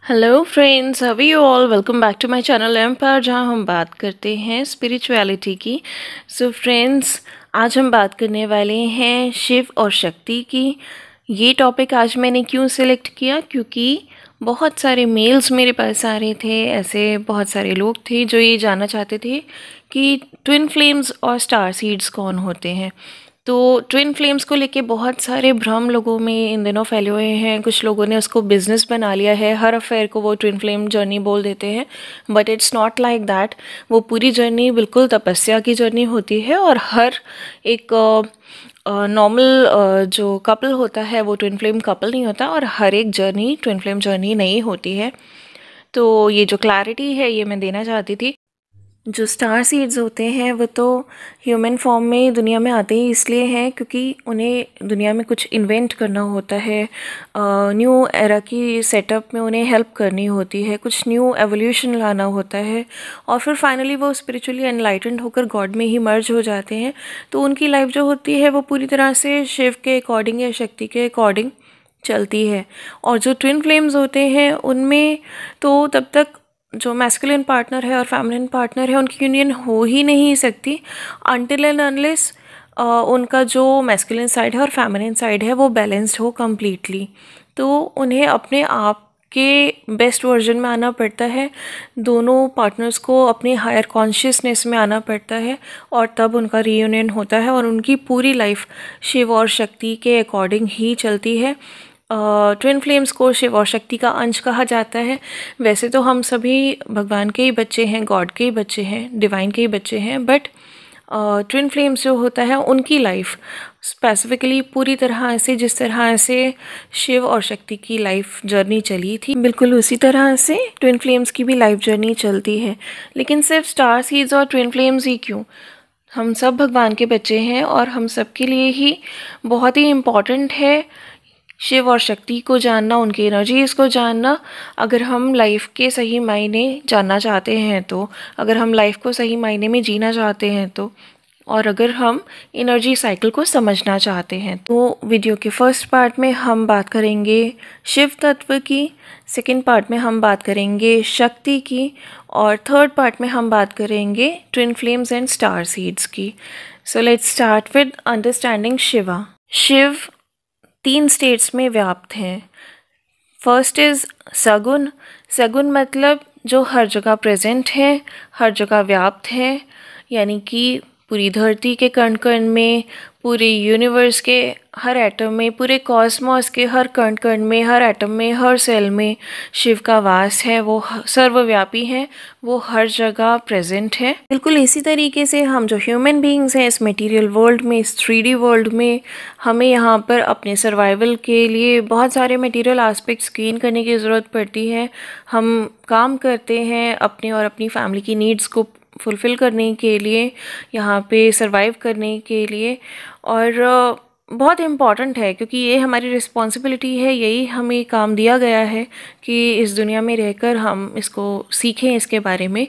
Hello friends, how you all. Welcome back to my channel empire, जहां हम बात करते हैं स्पिरिचुअलिटी की। सो फ्रेंड्स, आज हम बात करने वाले हैं शिव और शक्ति की। ये टॉपिक आज मैंने क्यों सिलेक्ट किया, क्योंकि बहुत सारे मेल्स मेरे पास आ रहे थे। ऐसे बहुत सारे लोग थे जो ये जानना चाहते थे कि ट्विन फ्लेम्स और स्टार सीड्स कौन होते हैं। तो ट्विन फ्लेम्स को लेके बहुत सारे भ्रम लोगों में इन दिनों फैले हुए हैं। कुछ लोगों ने उसको बिजनेस बना लिया है, हर अफेयर को वो ट्विन फ्लेम जर्नी बोल देते हैं, but it's not like that. वो पूरी जर्नी बिल्कुल तपस्या की जर्नी होती है, और हर एक नॉर्मल जो कपल होता है वो ट्विन फ्लेम कपल नहीं होता, और हर एक जर्नी ट्विन फ्लेम जर्नी नहीं होती है। तो ये जो क्लैरिटी है ये मैं देना चाहती थी। जो स्टार सीड्स होते हैं वो तो ह्यूमन फॉर्म में दुनिया में आते ही इसलिए हैं क्योंकि उन्हें दुनिया में कुछ इन्वेंट करना होता है, न्यू एरा की सेटअप में उन्हें हेल्प करनी होती है, कुछ न्यू एवोल्यूशन लाना होता है, और फिर फाइनली वो स्पिरिचुअली एनलाइटेंड होकर गॉड में ही मर्ज हो जाते हैं। तो उनकी लाइफ जो होती है वो पूरी तरह से शिव के अकॉर्डिंग या शक्ति के अकॉर्डिंग चलती है। और जो ट्विन फ्लेम्स होते हैं उनमें तो तब तक जो मैस्कुलिन पार्टनर है और फेमिनिन पार्टनर है उनकी यूनियन हो ही नहीं सकती अनटिल एंड अनलेस उनका जो मैस्कुलिन साइड है और फेमिनिन साइड है वो बैलेंस्ड हो कम्प्लीटली। तो उन्हें अपने आप के बेस्ट वर्जन में आना पड़ता है, दोनों पार्टनर्स को अपनी हायर कॉन्शियसनेस में आना पड़ता है, और तब उनका रीयूनियन होता है और उनकी पूरी लाइफ शिव और शक्ति के अकॉर्डिंग ही चलती है। ट्विन फ्लेम्स को शिव और शक्ति का अंश कहा जाता है। वैसे तो हम सभी भगवान के ही बच्चे हैं, गॉड के ही बच्चे हैं, डिवाइन के ही बच्चे हैं, बट ट्विन फ्लेम्स जो होता है उनकी लाइफ स्पेसिफिकली पूरी तरह से जिस तरह से शिव और शक्ति की लाइफ जर्नी चली थी बिल्कुल उसी तरह से ट्विन फ्लेम्स की भी लाइफ जर्नी चलती है। लेकिन सिर्फ स्टार सीड्स और ट्विन फ्लेम्स ही क्यों, हम सब भगवान के बच्चे हैं और हम सब के लिए ही बहुत ही इम्पॉर्टेंट है शिव और शक्ति को जानना, उनकी एनर्जीज़ को जानना। अगर हम लाइफ के सही मायने जानना चाहते हैं तो, अगर हम लाइफ को सही मायने में जीना चाहते हैं तो, और अगर हम एनर्जी साइकिल को समझना चाहते हैं तो वीडियो के फर्स्ट पार्ट में हम बात करेंगे शिव तत्व की, सेकंड पार्ट में हम बात करेंगे शक्ति की, और थर्ड पार्ट में हम बात करेंगे twin flames and star seeds की। So let's start with understanding Shiva. Shiv 3 states में व्याप्त हैं। फर्स्ट इज़ सगुन। सगुन मतलब जो हर जगह प्रेजेंट है, हर जगह व्याप्त है, यानी कि पूरी धरती के कण कण में, पूरे यूनिवर्स के हर एटम में, पूरे कॉस्मॉस के हर कण कण में, हर एटम में, हर सेल में शिव का वास है। वो सर्वव्यापी है, वो हर जगह प्रेजेंट है। बिल्कुल इसी तरीके से हम जो ह्यूमन बीइंग्स हैं इस मटेरियल वर्ल्ड में, इस 3D वर्ल्ड में, हमें यहाँ पर अपने सर्वाइवल के लिए बहुत सारे मटेरियल एस्पेक्ट्स गेन करने की ज़रूरत पड़ती है। हम काम करते हैं अपने और अपनी फैमिली की नीड्स को फुलफ़िल करने के लिए, यहाँ पे सरवाइव करने के लिए, और बहुत इम्पॉर्टेंट है क्योंकि ये हमारी रिस्पॉन्सिबिलिटी है। यही हमें काम दिया गया है कि इस दुनिया में रहकर हम इसको सीखें इसके बारे में।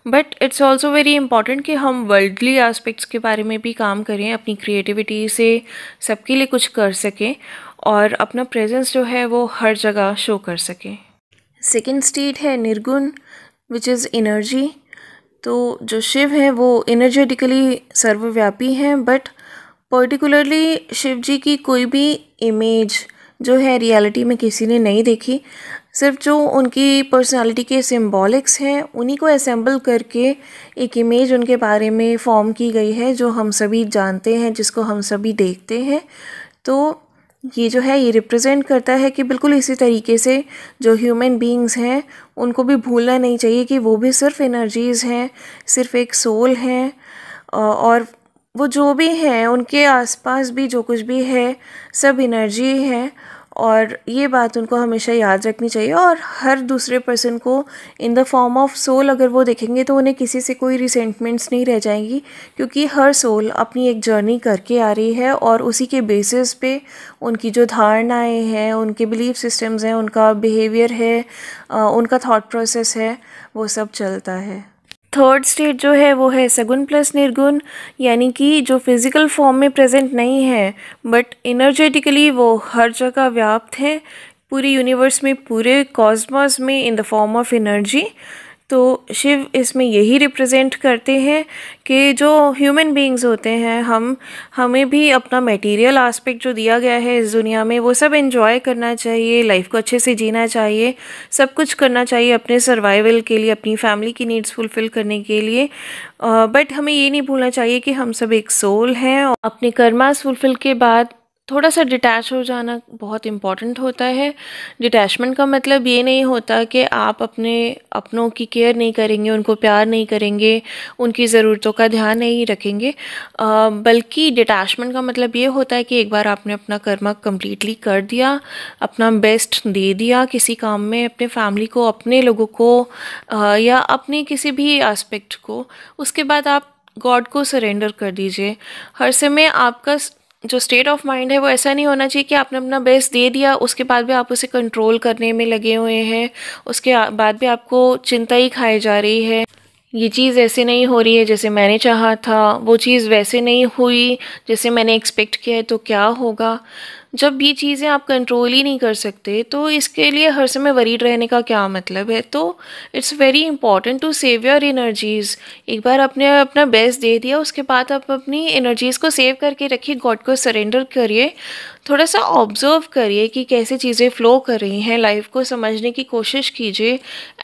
But it's also very important कि हम वर्ल्डली एस्पेक्ट्स के बारे में भी काम करें, अपनी क्रिएटिविटी से सबके लिए कुछ कर सकें और अपना प्रेजेंस जो है वो हर जगह शो कर सकें। सेकेंड स्टेट है निर्गुण, विच इज़ एनर्जी। तो जो शिव है वो एनर्जेटिकली सर्वव्यापी हैं, बट पर्टिकुलरली शिव जी की कोई भी इमेज जो है रियलिटी में किसी ने नहीं देखी। सिर्फ जो उनकी पर्सनालिटी के सिम्बॉलिक्स हैं उन्हीं को असेंबल करके एक इमेज उनके बारे में फॉर्म की गई है जो हम सभी जानते हैं, जिसको हम सभी देखते हैं। तो ये जो है ये रिप्रेजेंट करता है कि बिल्कुल इसी तरीके से जो ह्यूमन बीइंग्स हैं उनको भी भूलना नहीं चाहिए कि वो भी सिर्फ एनर्जीज़ हैं, सिर्फ एक सोल हैं, और वो जो भी हैं उनके आसपास भी जो कुछ भी है सब एनर्जी है। और ये बात उनको हमेशा याद रखनी चाहिए, और हर दूसरे पर्सन को in the form of soul अगर वो देखेंगे तो उन्हें किसी से कोई रिसेंटमेंट्स नहीं रह जाएंगी, क्योंकि हर सोल अपनी एक जर्नी करके आ रही है और उसी के बेसिस पे उनकी जो धारणाएं हैं, उनके बिलीफ सिस्टम्स हैं, उनका बिहेवियर है, उनका थॉट प्रोसेस है, वो सब चलता है। थर्ड स्टेट जो है वो है सगुन प्लस निर्गुण, यानी कि जो फिज़िकल फॉर्म में प्रेजेंट नहीं है बट एनर्जेटिकली वो हर जगह व्याप्त है। पूरे यूनिवर्स में, पूरे कॉस्मॉस में इन द फॉर्म ऑफ एनर्जी। तो शिव इसमें यही रिप्रेजेंट करते हैं कि जो ह्यूमन बीइंग्स होते हैं, हमें भी अपना मटेरियल एस्पेक्ट जो दिया गया है इस दुनिया में वो सब एंजॉय करना चाहिए, लाइफ को अच्छे से जीना चाहिए, सब कुछ करना चाहिए अपने सर्वाइवल के लिए, अपनी फैमिली की नीड्स फुलफ़िल करने के लिए। बट हमें ये नहीं भूलना चाहिए कि हम सब एक सोल हैं और अपने कर्मास फुलफ़िल के बाद थोड़ा सा डिटैच हो जाना बहुत इम्पॉर्टेंट होता है। डिटैचमेंट का मतलब ये नहीं होता कि आप अपनों की केयर नहीं करेंगे, उनको प्यार नहीं करेंगे, उनकी ज़रूरतों का ध्यान नहीं रखेंगे, बल्कि डिटैचमेंट का मतलब ये होता है कि एक बार आपने अपना कर्मा कम्प्लीटली कर दिया, अपना बेस्ट दे दिया किसी काम में, अपने फैमिली को, अपने लोगों को, या अपने किसी भी एस्पेक्ट को, उसके बाद आप गॉड को सरेंडर कर दीजिए। हर समय आपका जो स्टेट ऑफ माइंड है वो ऐसा नहीं होना चाहिए कि आपने अपना बेस्ट दे दिया, उसके बाद भी आप उसे कंट्रोल करने में लगे हुए हैं, उसके बाद भी आपको चिंता ही खाई जा रही है, ये चीज़ ऐसे नहीं हो रही है जैसे मैंने चाहा था, वो चीज़ वैसे नहीं हुई जैसे मैंने एक्सपेक्ट किया है, तो क्या होगा। जब ये चीज़ें आप कंट्रोल ही नहीं कर सकते तो इसके लिए हर समय वरीड रहने का क्या मतलब है। तो it's very important to save your energies. एक बार आपने अपना बेस्ट दे दिया, उसके बाद आप अपनी एनर्जीज़ को सेव करके रखिए, गॉड को सरेंडर करिए, थोड़ा सा ऑब्जर्व करिए कि कैसे चीज़ें फ़्लो कर रही हैं, लाइफ को समझने की कोशिश कीजिए,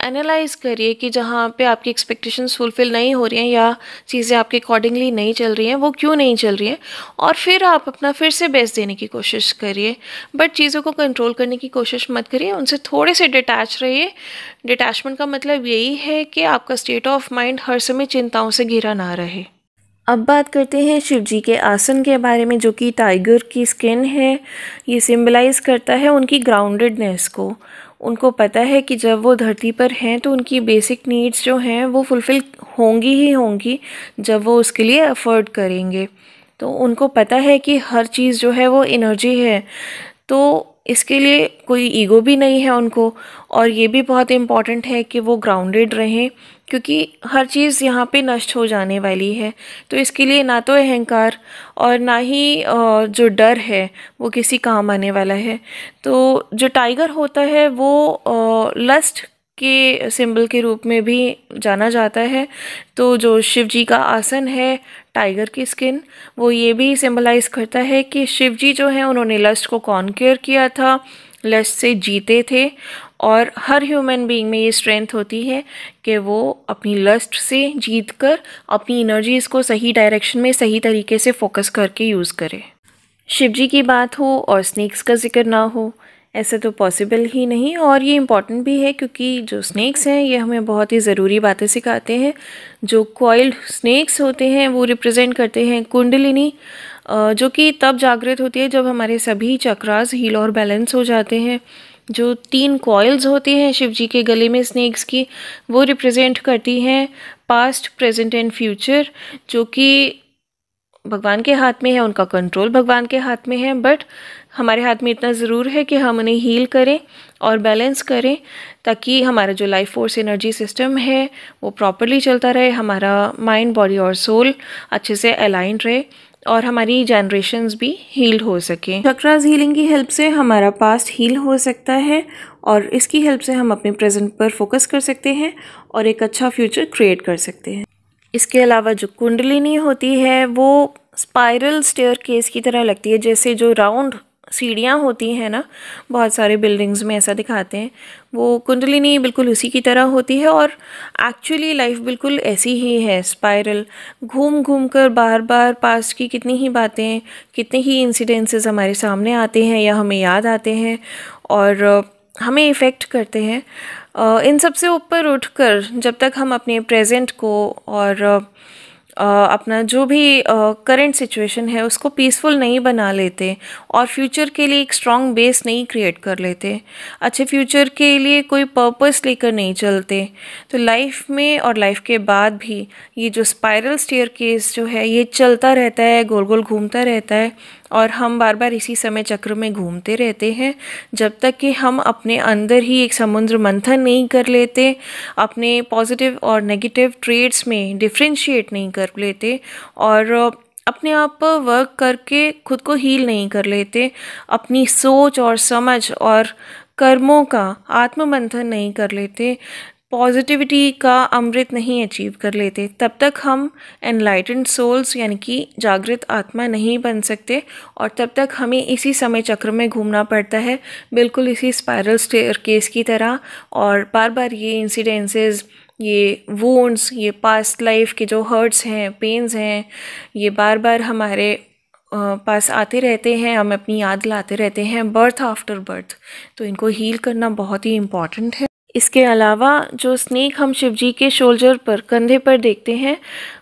एनालाइज़ करिए कि जहाँ पे आपकी एक्सपेक्टेशंस फुलफ़िल नहीं हो रही हैं या चीज़ें आपके अकॉर्डिंगली नहीं चल रही हैं, वो क्यों नहीं चल रही हैं, और फिर आप अपना फिर से बेस्ट देने की कोशिश करिए। बट चीज़ों को कंट्रोल करने की कोशिश मत करिए, उनसे थोड़े से डिटैच रहिए। डिटैचमेंट का मतलब यही है कि आपका स्टेट ऑफ माइंड हर समय चिंताओं से घिरा ना रहे। अब बात करते हैं शिव जी के आसन के बारे में, जो कि टाइगर की स्किन है। ये सिंबलाइज़ करता है उनकी ग्राउंडेडनेस को। उनको पता है कि जब वो धरती पर हैं तो उनकी बेसिक नीड्स जो हैं वो फुलफ़िल होंगी ही होंगी जब वो उसके लिए एफर्ट करेंगे। तो उनको पता है कि हर चीज़ जो है वो एनर्जी है, तो इसके लिए कोई ईगो भी नहीं है उनको। और ये भी बहुत इम्पॉर्टेंट है कि वो ग्राउंडेड रहें, क्योंकि हर चीज़ यहाँ पे नष्ट हो जाने वाली है। तो इसके लिए ना तो अहंकार और ना ही जो डर है वो किसी काम आने वाला है। तो जो टाइगर होता है वो लस्ट के सिंबल के रूप में भी जाना जाता है। तो जो शिव जी का आसन है, टाइगर की स्किन, वो ये भी सिंबलाइज़ करता है कि शिव जी जो हैं उन्होंने लस्ट को कॉन्क्यर किया था, लस्ट से जीते थे। और हर ह्यूमन बीइंग में ये स्ट्रेंथ होती है कि वो अपनी लस्ट से जीत कर अपनी एनर्जीज़ को सही डायरेक्शन में सही तरीके से फोकस करके यूज़ करे। शिव जी की बात हो और स्नेक्स का जिक्र ना हो, ऐसा तो पॉसिबल ही नहीं। और ये इम्पॉर्टेंट भी है क्योंकि जो स्नेक्स हैं ये हमें बहुत ही ज़रूरी बातें सिखाते हैं। जो कॉइल्ड स्नेक्स होते हैं वो रिप्रेजेंट करते हैं कुंडलिनी, जो कि तब जागृत होती है जब हमारे सभी चक्रास हील और बैलेंस हो जाते हैं। जो 3 कॉइल्स होती हैं शिव जी के गले में स्नेक्स की, वो रिप्रेजेंट करती हैं पास्ट, प्रेजेंट एंड फ्यूचर, जो कि भगवान के हाथ में है, उनका कंट्रोल भगवान के हाथ में है। बट हमारे हाथ में इतना ज़रूर है कि हम उन्हें हील करें और बैलेंस करें, ताकि हमारा जो लाइफ फोर्स एनर्जी सिस्टम है वो प्रॉपरली चलता रहे, हमारा माइंड, बॉडी और सोल अच्छे से अलाइंड रहे और हमारी जनरेशन्स भी हील्ड हो सकें। चक्रास हीलिंग की हेल्प से हमारा पास्ट हील हो सकता है और इसकी हेल्प से हम अपने प्रेजेंट पर फोकस कर सकते हैं और एक अच्छा फ्यूचर क्रिएट कर सकते हैं। इसके अलावा जो कुंडलिनी होती है वो स्पाइरल स्टेयरकेस की तरह लगती है, जैसे जो राउंड सीढ़ियाँ होती हैं ना, बहुत सारे बिल्डिंग्स में ऐसा दिखाते हैं, वो कुंडलिनी बिल्कुल उसी की तरह होती है। और एक्चुअली लाइफ बिल्कुल ऐसी ही है, स्पाइरल, घूम घूम कर बार बार पास्ट की कितनी ही बातें, कितने ही इंसिडेंसेस हमारे सामने आते हैं या हमें याद आते हैं और हमें इफ़ेक्ट करते हैं। इन सब से ऊपर उठकर जब तक हम अपने प्रेजेंट को और अपना जो भी करंट सिचुएशन है उसको पीसफुल नहीं बना लेते और फ्यूचर के लिए एक स्ट्रॉन्ग बेस नहीं क्रिएट कर लेते, अच्छे फ्यूचर के लिए कोई पर्पस लेकर नहीं चलते, तो लाइफ में और लाइफ के बाद भी ये जो स्पाइरल स्टेयरकेस जो है ये चलता रहता है, गोल गोल घूमता रहता है और हम बार बार इसी समय चक्र में घूमते रहते हैं जब तक कि हम अपने अंदर ही एक समुद्र मंथन नहीं कर लेते, अपने पॉजिटिव और नेगेटिव ट्रेड्स में डिफ्रेंशिएट नहीं कर लेते और अपने आप पर वर्क करके खुद को हील नहीं कर लेते, अपनी सोच और समझ और कर्मों का आत्ममंथन नहीं कर लेते, पॉजिटिविटी का अमृत नहीं अचीव कर लेते, तब तक हम एनलाइटेंड सोल्स यानी कि जागृत आत्मा नहीं बन सकते। और तब तक हमें इसी समय चक्र में घूमना पड़ता है, बिल्कुल इसी स्पाइरल स्टेयरकेस की तरह। और बार बार ये इंसिडेंसेस, ये वुंड्स, ये पास्ट लाइफ के जो हर्ट्स हैं, पेन्स हैं, ये बार बार हमारे पास आते रहते हैं, हम अपनी याद लाते रहते हैं बर्थ आफ्टर बर्थ। तो इनको हील करना बहुत ही इम्पॉर्टेंट है। इसके अलावा जो स्नेक हम शिव जी के शोल्डर पर, कंधे पर देखते हैं,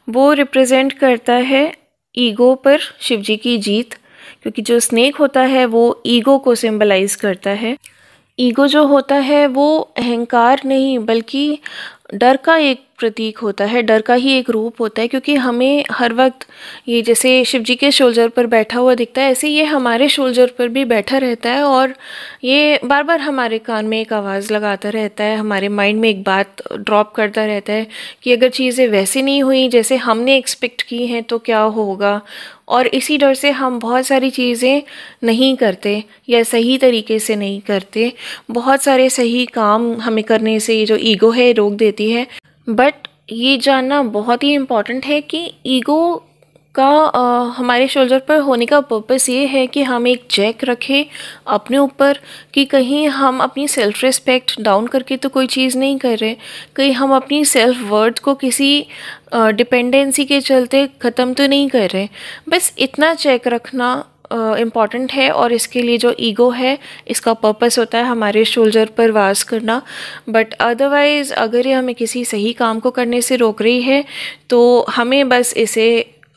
वो रिप्रेजेंट करता है ईगो पर शिव जी की जीत, क्योंकि जो स्नेक होता है वो ईगो को सिंबलाइज करता है। ईगो जो होता है वो अहंकार नहीं बल्कि डर का एक प्रतीक होता है, डर का ही एक रूप होता है। क्योंकि हमें हर वक्त ये जैसे शिव जी के शोल्डर पर बैठा हुआ दिखता है, ऐसे ये हमारे शोल्डर पर भी बैठा रहता है और ये बार बार हमारे कान में एक आवाज़ लगाता रहता है, हमारे माइंड में एक बात ड्रॉप करता रहता है कि अगर चीज़ें वैसे नहीं हुई जैसे हमने एक्सपेक्ट की हैं तो क्या होगा। और इसी डर से हम बहुत सारी चीज़ें नहीं करते या सही तरीके से नहीं करते, बहुत सारे सही काम हमें करने से ये जो ईगो है रोक देती है। बट ये जानना बहुत ही इम्पॉर्टेंट है कि ईगो का हमारे शोल्डर पर होने का पर्पस ये है कि हम एक चेक रखें अपने ऊपर कि कहीं हम अपनी सेल्फ रिस्पेक्ट डाउन करके तो कोई चीज़ नहीं कर रहे, कहीं हम अपनी सेल्फ वर्थ को किसी डिपेंडेंसी के चलते ख़त्म तो नहीं कर रहे। बस इतना चेक रखना इम्पॉर्टेंट है। और इसके लिए जो ईगो है इसका पर्पस होता है हमारे शोल्डर पर वास करना। बट अदरवाइज़ अगर ये हमें किसी सही काम को करने से रोक रही है तो हमें बस इसे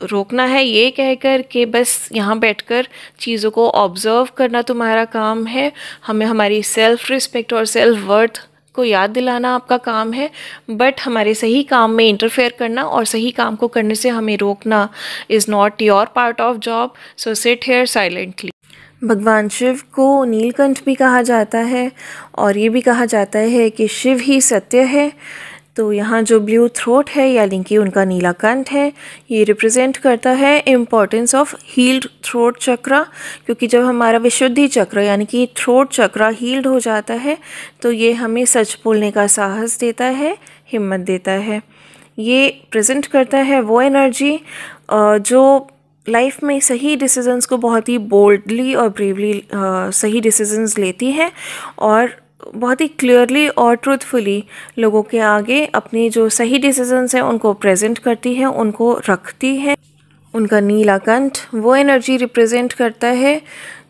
रोकना है ये कहकर कि बस यहाँ बैठकर चीज़ों को ऑब्ज़र्व करना तुम्हारा काम है, हमें हमारी सेल्फ़ रिस्पेक्ट और सेल्फ़ वर्थ को याद दिलाना आपका काम है। बट हमारे सही काम में इंटरफेयर करना और सही काम को करने से हमें रोकना is not your part of job, so sit here silently. भगवान शिव को नीलकंठ भी कहा जाता है और ये भी कहा जाता है कि शिव ही सत्य है। तो यहाँ जो ब्लू थ्रोट है यानी कि उनका नीला कंठ है, ये रिप्रेजेंट करता है इम्पॉर्टेंस ऑफ हील्ड थ्रोट चक्र। क्योंकि जब हमारा विशुद्धि चक्र यानी कि थ्रोट चक्र हील्ड हो जाता है तो ये हमें सच बोलने का साहस देता है, हिम्मत देता है। ये प्रेजेंट करता है वो एनर्जी जो लाइफ में सही डिसीजंस को बहुत ही बोल्डली और ब्रेवली सही डिसीजंस लेती है और बहुत ही क्लियरली और ट्रूथफुली लोगों के आगे अपने जो सही डिसीजंस हैं उनको प्रेजेंट करती है, उनको रखती है। उनका नीला कंठ वो एनर्जी रिप्रेजेंट करता है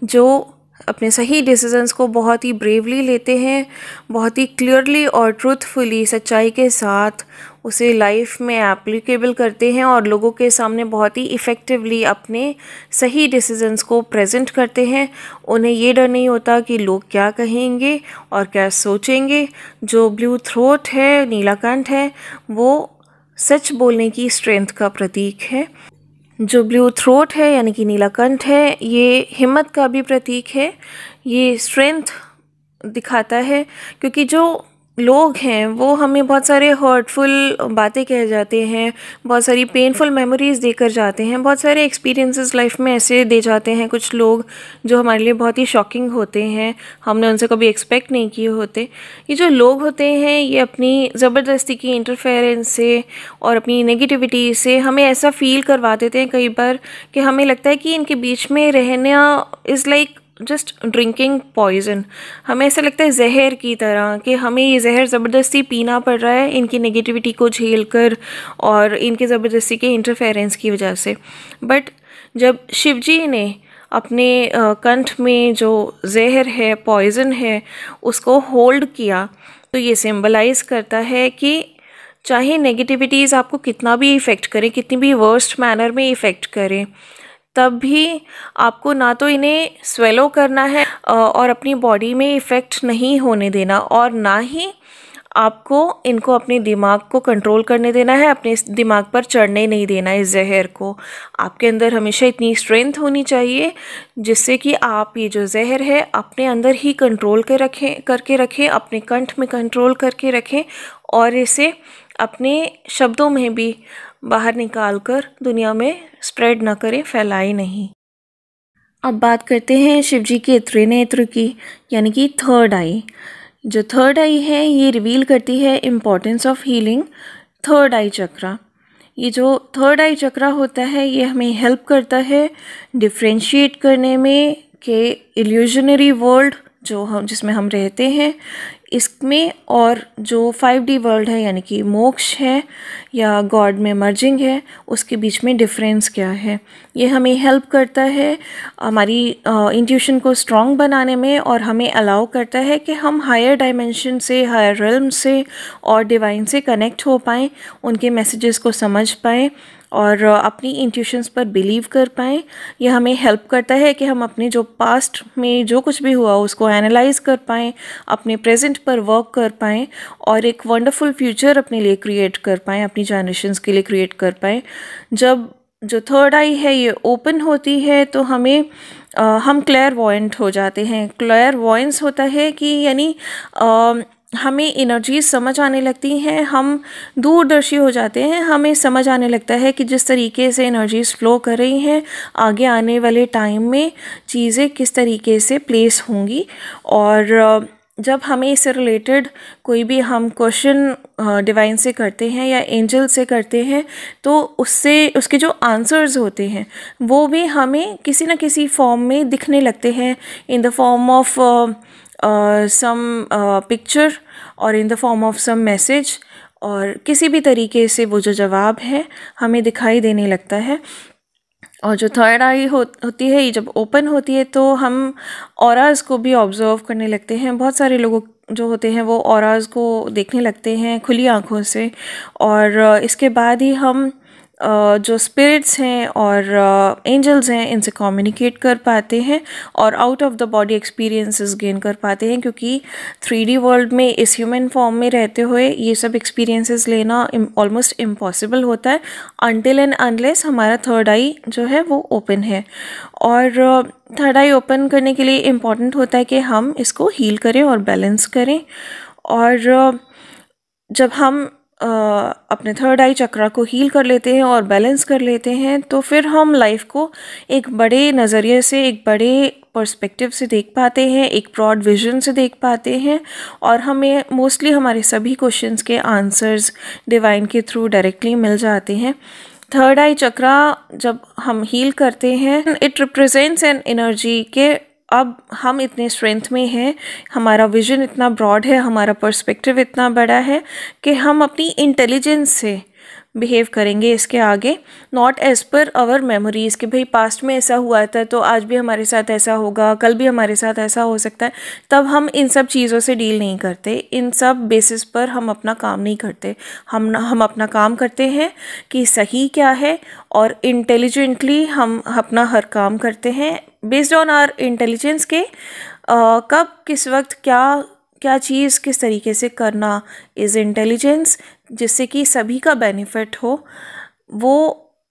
जो अपने सही डिसीजंस को बहुत ही ब्रेवली लेते हैं, बहुत ही क्लियरली और ट्रूथफुली सच्चाई के साथ उसे लाइफ में एप्लीकेबल करते हैं और लोगों के सामने बहुत ही इफ़ेक्टिवली अपने सही डिसीजंस को प्रेजेंट करते हैं। उन्हें ये डर नहीं होता कि लोग क्या कहेंगे और क्या सोचेंगे। जो ब्लू थ्रोट है, नीला कंठ है, वो सच बोलने की स्ट्रेंथ का प्रतीक है। जो ब्लू थ्रोट है यानी कि नीला कंठ है, ये हिम्मत का भी प्रतीक है, ये स्ट्रेंथ दिखाता है। क्योंकि जो लोग हैं वो हमें बहुत सारे हर्टफुल बातें कह जाते हैं, बहुत सारी पेनफुल मेमोरीज़ देकर जाते हैं, बहुत सारे एक्सपीरियंसेस लाइफ में ऐसे दे जाते हैं कुछ लोग जो हमारे लिए बहुत ही शॉकिंग होते हैं, हमने उनसे कभी एक्सपेक्ट नहीं किए होते। ये जो लोग होते हैं ये अपनी ज़बरदस्ती की इंटरफेरेंस से और अपनी नेगेटिविटी से हमें ऐसा फील करवा देते हैं कई बार कि हमें लगता है कि इनके बीच में रहना is like just drinking poison. हमें ऐसा लगता है जहर की तरह कि हमें ये जहर ज़बरदस्ती पीना पड़ रहा है इनकी नेगेटिविटी को झेल कर और इनके ज़बरदस्ती के इंटरफेरेंस की वजह से। बट जब शिवजी ने अपने कंठ में जो जहर है, पॉइजन है, उसको होल्ड किया तो ये सिंबलाइज़ करता है कि चाहे नेगेटिविटीज़ आपको कितना भी इफ़ेक्ट करें, कितनी भी वर्स्ट मैनर में इफ़ेक्ट करें, तब भी आपको ना तो इन्हें स्वेलो करना है और अपनी बॉडी में इफ़ेक्ट नहीं होने देना, और ना ही आपको इनको अपने दिमाग को कंट्रोल करने देना है, अपने दिमाग पर चढ़ने नहीं देना इस जहर को। आपके अंदर हमेशा इतनी स्ट्रेंथ होनी चाहिए जिससे कि आप ये जो जहर है अपने अंदर ही कंट्रोल करके रखें, अपने कंठ में कंट्रोल करके रखें और इसे अपने शब्दों में भी बाहर निकाल कर दुनिया में स्प्रेड ना करें, फैलाए नहीं। अब बात करते हैं शिव जी के त्रिनेत्र की, यानी कि थर्ड आई। जो थर्ड आई है ये रिवील करती है इम्पोर्टेंस ऑफ हीलिंग थर्ड आई चक्रा। ये जो थर्ड आई चक्रा होता है ये हमें हेल्प करता है डिफ्रेंशिएट करने में कि इल्यूजनरी वर्ल्ड जिसमें हम रहते हैं इसमें और जो 5D वर्ल्ड है यानी कि मोक्ष है या गॉड में मर्जिंग है उसके बीच में डिफरेंस क्या है। ये हमें हेल्प करता है हमारी इंट्यूशन को स्ट्रॉन्ग बनाने में और हमें अलाउ करता है कि हम हायर डायमेंशन से, हायर रिल्म से और डिवाइन से कनेक्ट हो पाएँ, उनके मैसेजेस को समझ पाएँ और अपनी इंट्यूशंस पर बिलीव कर पाएँ। यह हमें हेल्प करता है कि हम अपने जो पास्ट में जो कुछ भी हुआ उसको एनालाइज कर पाएँ, अपने प्रेजेंट पर वर्क कर पाएँ और एक वंडरफुल फ्यूचर अपने लिए क्रिएट कर पाएँ, अपनी जनरेशन्स के लिए क्रिएट कर पाएँ। जब जो थर्ड आई है ये ओपन होती है तो हम क्लेयरवॉयंट हो जाते हैं। क्लेयरवॉयंस होता है कि यानी हमें एनर्जीज समझ आने लगती हैं, हम दूरदर्शी हो जाते हैं, हमें समझ आने लगता है कि जिस तरीके से एनर्जीज फ्लो कर रही हैं आगे आने वाले टाइम में चीज़ें किस तरीके से प्लेस होंगी। और जब हमें इससे रिलेटेड कोई भी हम क्वेश्चन डिवाइन से करते हैं या एंजल से करते हैं तो उसके जो आंसर्स होते हैं वो भी हमें किसी न किसी फॉर्म में दिखने लगते हैं, इन the form of some picture और in the form of some message, और किसी भी तरीके से वो जो जवाब है हमें दिखाई देने लगता है। और जो थर्ड आई होती है ये जब ओपन होती है तो हम ऑराज को भी ऑब्जर्व करने लगते हैं। बहुत सारे लोगों जो होते हैं वो ऑराज को देखने लगते हैं खुली आंखों से, और इसके बाद ही हम जो स्पिरिट्स हैं और एंजल्स हैं इनसे कम्युनिकेट कर पाते हैं और out of the body experiences gain कर पाते हैं, क्योंकि 3D वर्ल्ड में इस ह्यूमन फॉर्म में रहते हुए ये सब एक्सपीरियंसेस लेना ऑलमोस्ट इम्पॉसिबल होता है अनटिल एंड अनलेस हमारा थर्ड आई जो है वो ओपन है। और थर्ड आई ओपन करने के लिए इम्पॉर्टेंट होता है कि हम इसको हील करें और बैलेंस करें। और जब हम अपने थर्ड आई चक्रा को हील कर लेते हैं और बैलेंस कर लेते हैं तो फिर हम लाइफ को एक बड़े नज़रिए से, एक बड़े पर्सपेक्टिव से देख पाते हैं, एक ब्रॉड विजन से देख पाते हैं और हमें मोस्टली हमारे सभी क्वेश्चंस के आंसर्स डिवाइन के थ्रू डायरेक्टली मिल जाते हैं। थर्ड आई चक्रा जब हम हील करते हैं इट रिप्रेजेंट्स एन एनर्जी के अब हम इतने स्ट्रेंथ में हैं, हमारा विजन इतना ब्रॉड है, हमारा पर्सपेक्टिव इतना बड़ा है कि हम अपनी इंटेलिजेंस से बिहेव करेंगे इसके आगे, not as per hour memories कि भाई पास्ट में ऐसा हुआ था तो आज भी हमारे साथ ऐसा होगा, कल भी हमारे साथ ऐसा हो सकता है। तब हम इन सब चीज़ों से डील नहीं करते, इन सब बेसिस पर हम अपना काम नहीं करते। हम अपना काम करते हैं कि सही क्या है और इंटेलिजेंटली हम अपना हर काम करते हैं बेस्ड ऑन आवर इंटेलिजेंस के कब किस वक्त क्या चीज़ किस तरीके से करना इज़ इंटेलिजेंस, जिससे कि सभी का बेनिफिट हो। वो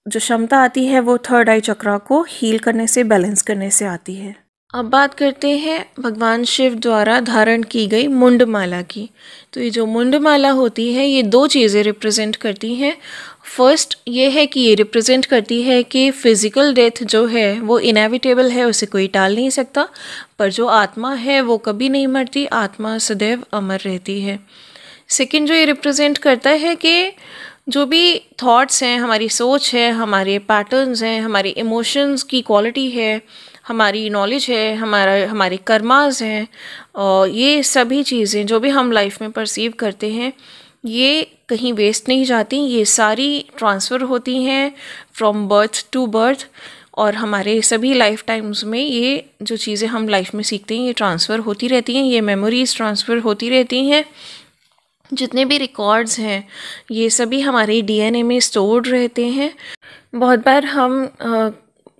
जो क्षमता आती है वो थर्ड आई चक्रा को हील करने से, बैलेंस करने से आती है। अब बात करते हैं भगवान शिव द्वारा धारण की गई मुंडमाला की। तो ये जो मुंडमाला होती है ये दो चीज़ें रिप्रेजेंट करती हैं। फर्स्ट ये है कि ये रिप्रेजेंट करती है कि फ़िज़िकल डेथ जो है वो इनएविटेबल है, उसे कोई टाल नहीं सकता, पर जो आत्मा है वो कभी नहीं मरती, आत्मा सदैव अमर रहती है। सेकंड जो ये रिप्रेजेंट करता है कि जो भी थॉट्स हैं, हमारी सोच है, हमारे पैटर्न्स हैं, हमारे इमोशंस की क्वालिटी है, हमारी नॉलेज है, हमारे कर्मास हैं, और ये सभी चीज़ें जो भी हम लाइफ में परसीव करते हैं ये कहीं वेस्ट नहीं जाती, ये सारी ट्रांसफ़र होती हैं फ्रॉम बर्थ टू बर्थ। और हमारे सभी लाइफ टाइम्स में ये जो चीज़ें हम लाइफ में सीखते हैं ये ट्रांसफ़र होती रहती हैं, ये मेमोरीज़ ट्रांसफ़र होती रहती हैं। जितने भी रिकॉर्ड्स हैं ये सभी हमारे डीएनए में स्टोर्ड रहते हैं। बहुत बार हम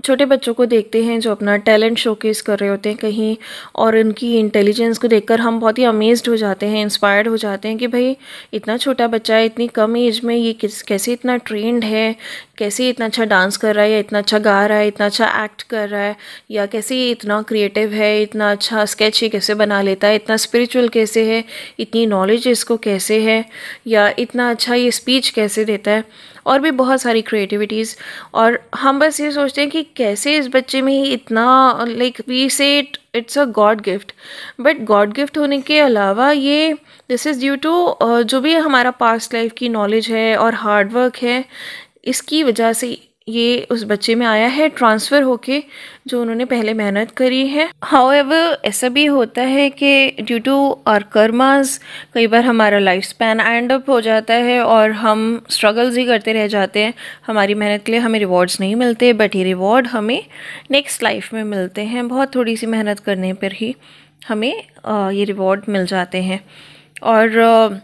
छोटे बच्चों को देखते हैं जो अपना टैलेंट शोकेस कर रहे होते हैं कहीं, और उनकी इंटेलिजेंस को देखकर हम बहुत ही अमेज्ड हो जाते हैं, इंस्पायर्ड हो जाते हैं कि भाई इतना छोटा बच्चा है, इतनी कम एज में ये कैसे इतना ट्रेंड है, कैसे इतना अच्छा डांस कर रहा है, या इतना अच्छा गा रहा है, इतना अच्छा एक्ट कर रहा है, या कैसे ये इतना क्रिएटिव है, इतना अच्छा स्केच ये कैसे बना लेता है, इतना स्पिरिचुअल कैसे है, इतनी नॉलेज इसको कैसे है, या इतना अच्छा ये स्पीच कैसे देता है, और भी बहुत सारी क्रिएटिविटीज़। और हम बस ये सोचते हैं कि कैसे इस बच्चे में ही इतना, लाइक वी से it's a God gift, but God gift होने के अलावा ये दिस इज़ ड्यू टू जो भी हमारा पास्ट लाइफ की नॉलेज है और हार्ड वर्क है, इसकी वजह से ये उस बच्चे में आया है ट्रांसफ़र होके, जो उन्होंने पहले मेहनत करी है। हाउएवर ऐसा भी होता है कि ड्यू टू आवर कर्मास कई बार हमारा लाइफ स्पैन एंड अप हो जाता है और हम स्ट्रगल्स ही करते रह जाते हैं। हमारी मेहनत के लिए हमें रिवॉर्ड्स नहीं मिलते, बट ये रिवॉर्ड हमें नेक्स्ट लाइफ में मिलते हैं। बहुत थोड़ी सी मेहनत करने पर ही हमें ये रिवॉर्ड मिल जाते हैं। और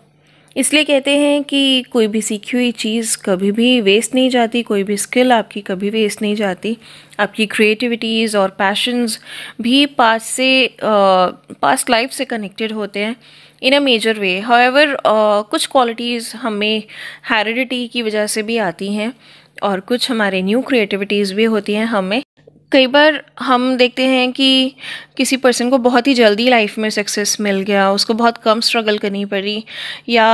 इसलिए कहते हैं कि कोई भी सीखी हुई चीज़ कभी भी वेस्ट नहीं जाती, कोई भी स्किल आपकी कभी वेस्ट नहीं जाती। आपकी क्रिएटिविटीज़ और पैशंस भी पास्ट लाइफ से कनेक्टेड होते हैं इन अ मेजर वे। हाउएवर कुछ क्वालिटीज़ हमें हेरिडिटी की वजह से भी आती हैं, और कुछ हमारे न्यू क्रिएटिविटीज़ भी होती हैं हमें। कई बार हम देखते हैं कि किसी पर्सन को बहुत ही जल्दी लाइफ में सक्सेस मिल गया, उसको बहुत कम स्ट्रगल करनी पड़ी, या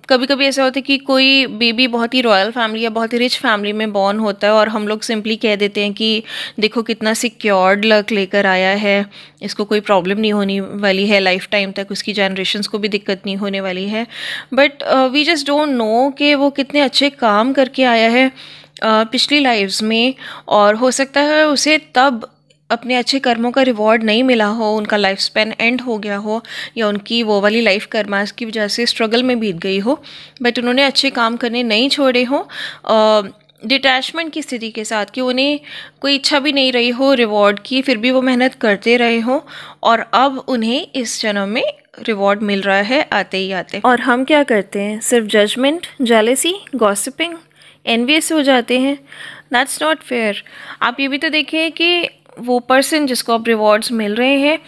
कभी कभी ऐसा होता है कि कोई बेबी बहुत ही रॉयल फैमिली या बहुत ही रिच फैमिली में बॉर्न होता है, और हम लोग सिंपली कह देते हैं कि देखो कितना सिक्योर्ड लक लेकर आया है, इसको कोई प्रॉब्लम नहीं होने वाली है लाइफ टाइम तक, उसकी जनरेशन्स को भी दिक्कत नहीं होने वाली है। But we just don't know कि वो कितने अच्छे काम करके आया है पिछली लाइफ्स में, और हो सकता है उसे तब अपने अच्छे कर्मों का रिवॉर्ड नहीं मिला हो, उनका लाइफ स्पैन एंड हो गया हो, या उनकी वो वाली लाइफ कर्मास की वजह से स्ट्रगल में बीत गई हो, बट उन्होंने अच्छे काम करने नहीं छोड़े हों डिटैचमेंट की स्थिति के साथ, कि उन्हें कोई इच्छा भी नहीं रही हो रिवॉर्ड की, फिर भी वो मेहनत करते रहे हों, और अब उन्हें इस जन्म में रिवॉर्ड मिल रहा है आते ही आते। और हम क्या करते हैं, सिर्फ जजमेंट, जेलेसी, गॉसिपिंग, एनवियस हो जाते हैं। That's not fair. आप ये भी तो देखें कि वो पर्सन जिसको अब रिवॉर्ड्स मिल रहे हैं,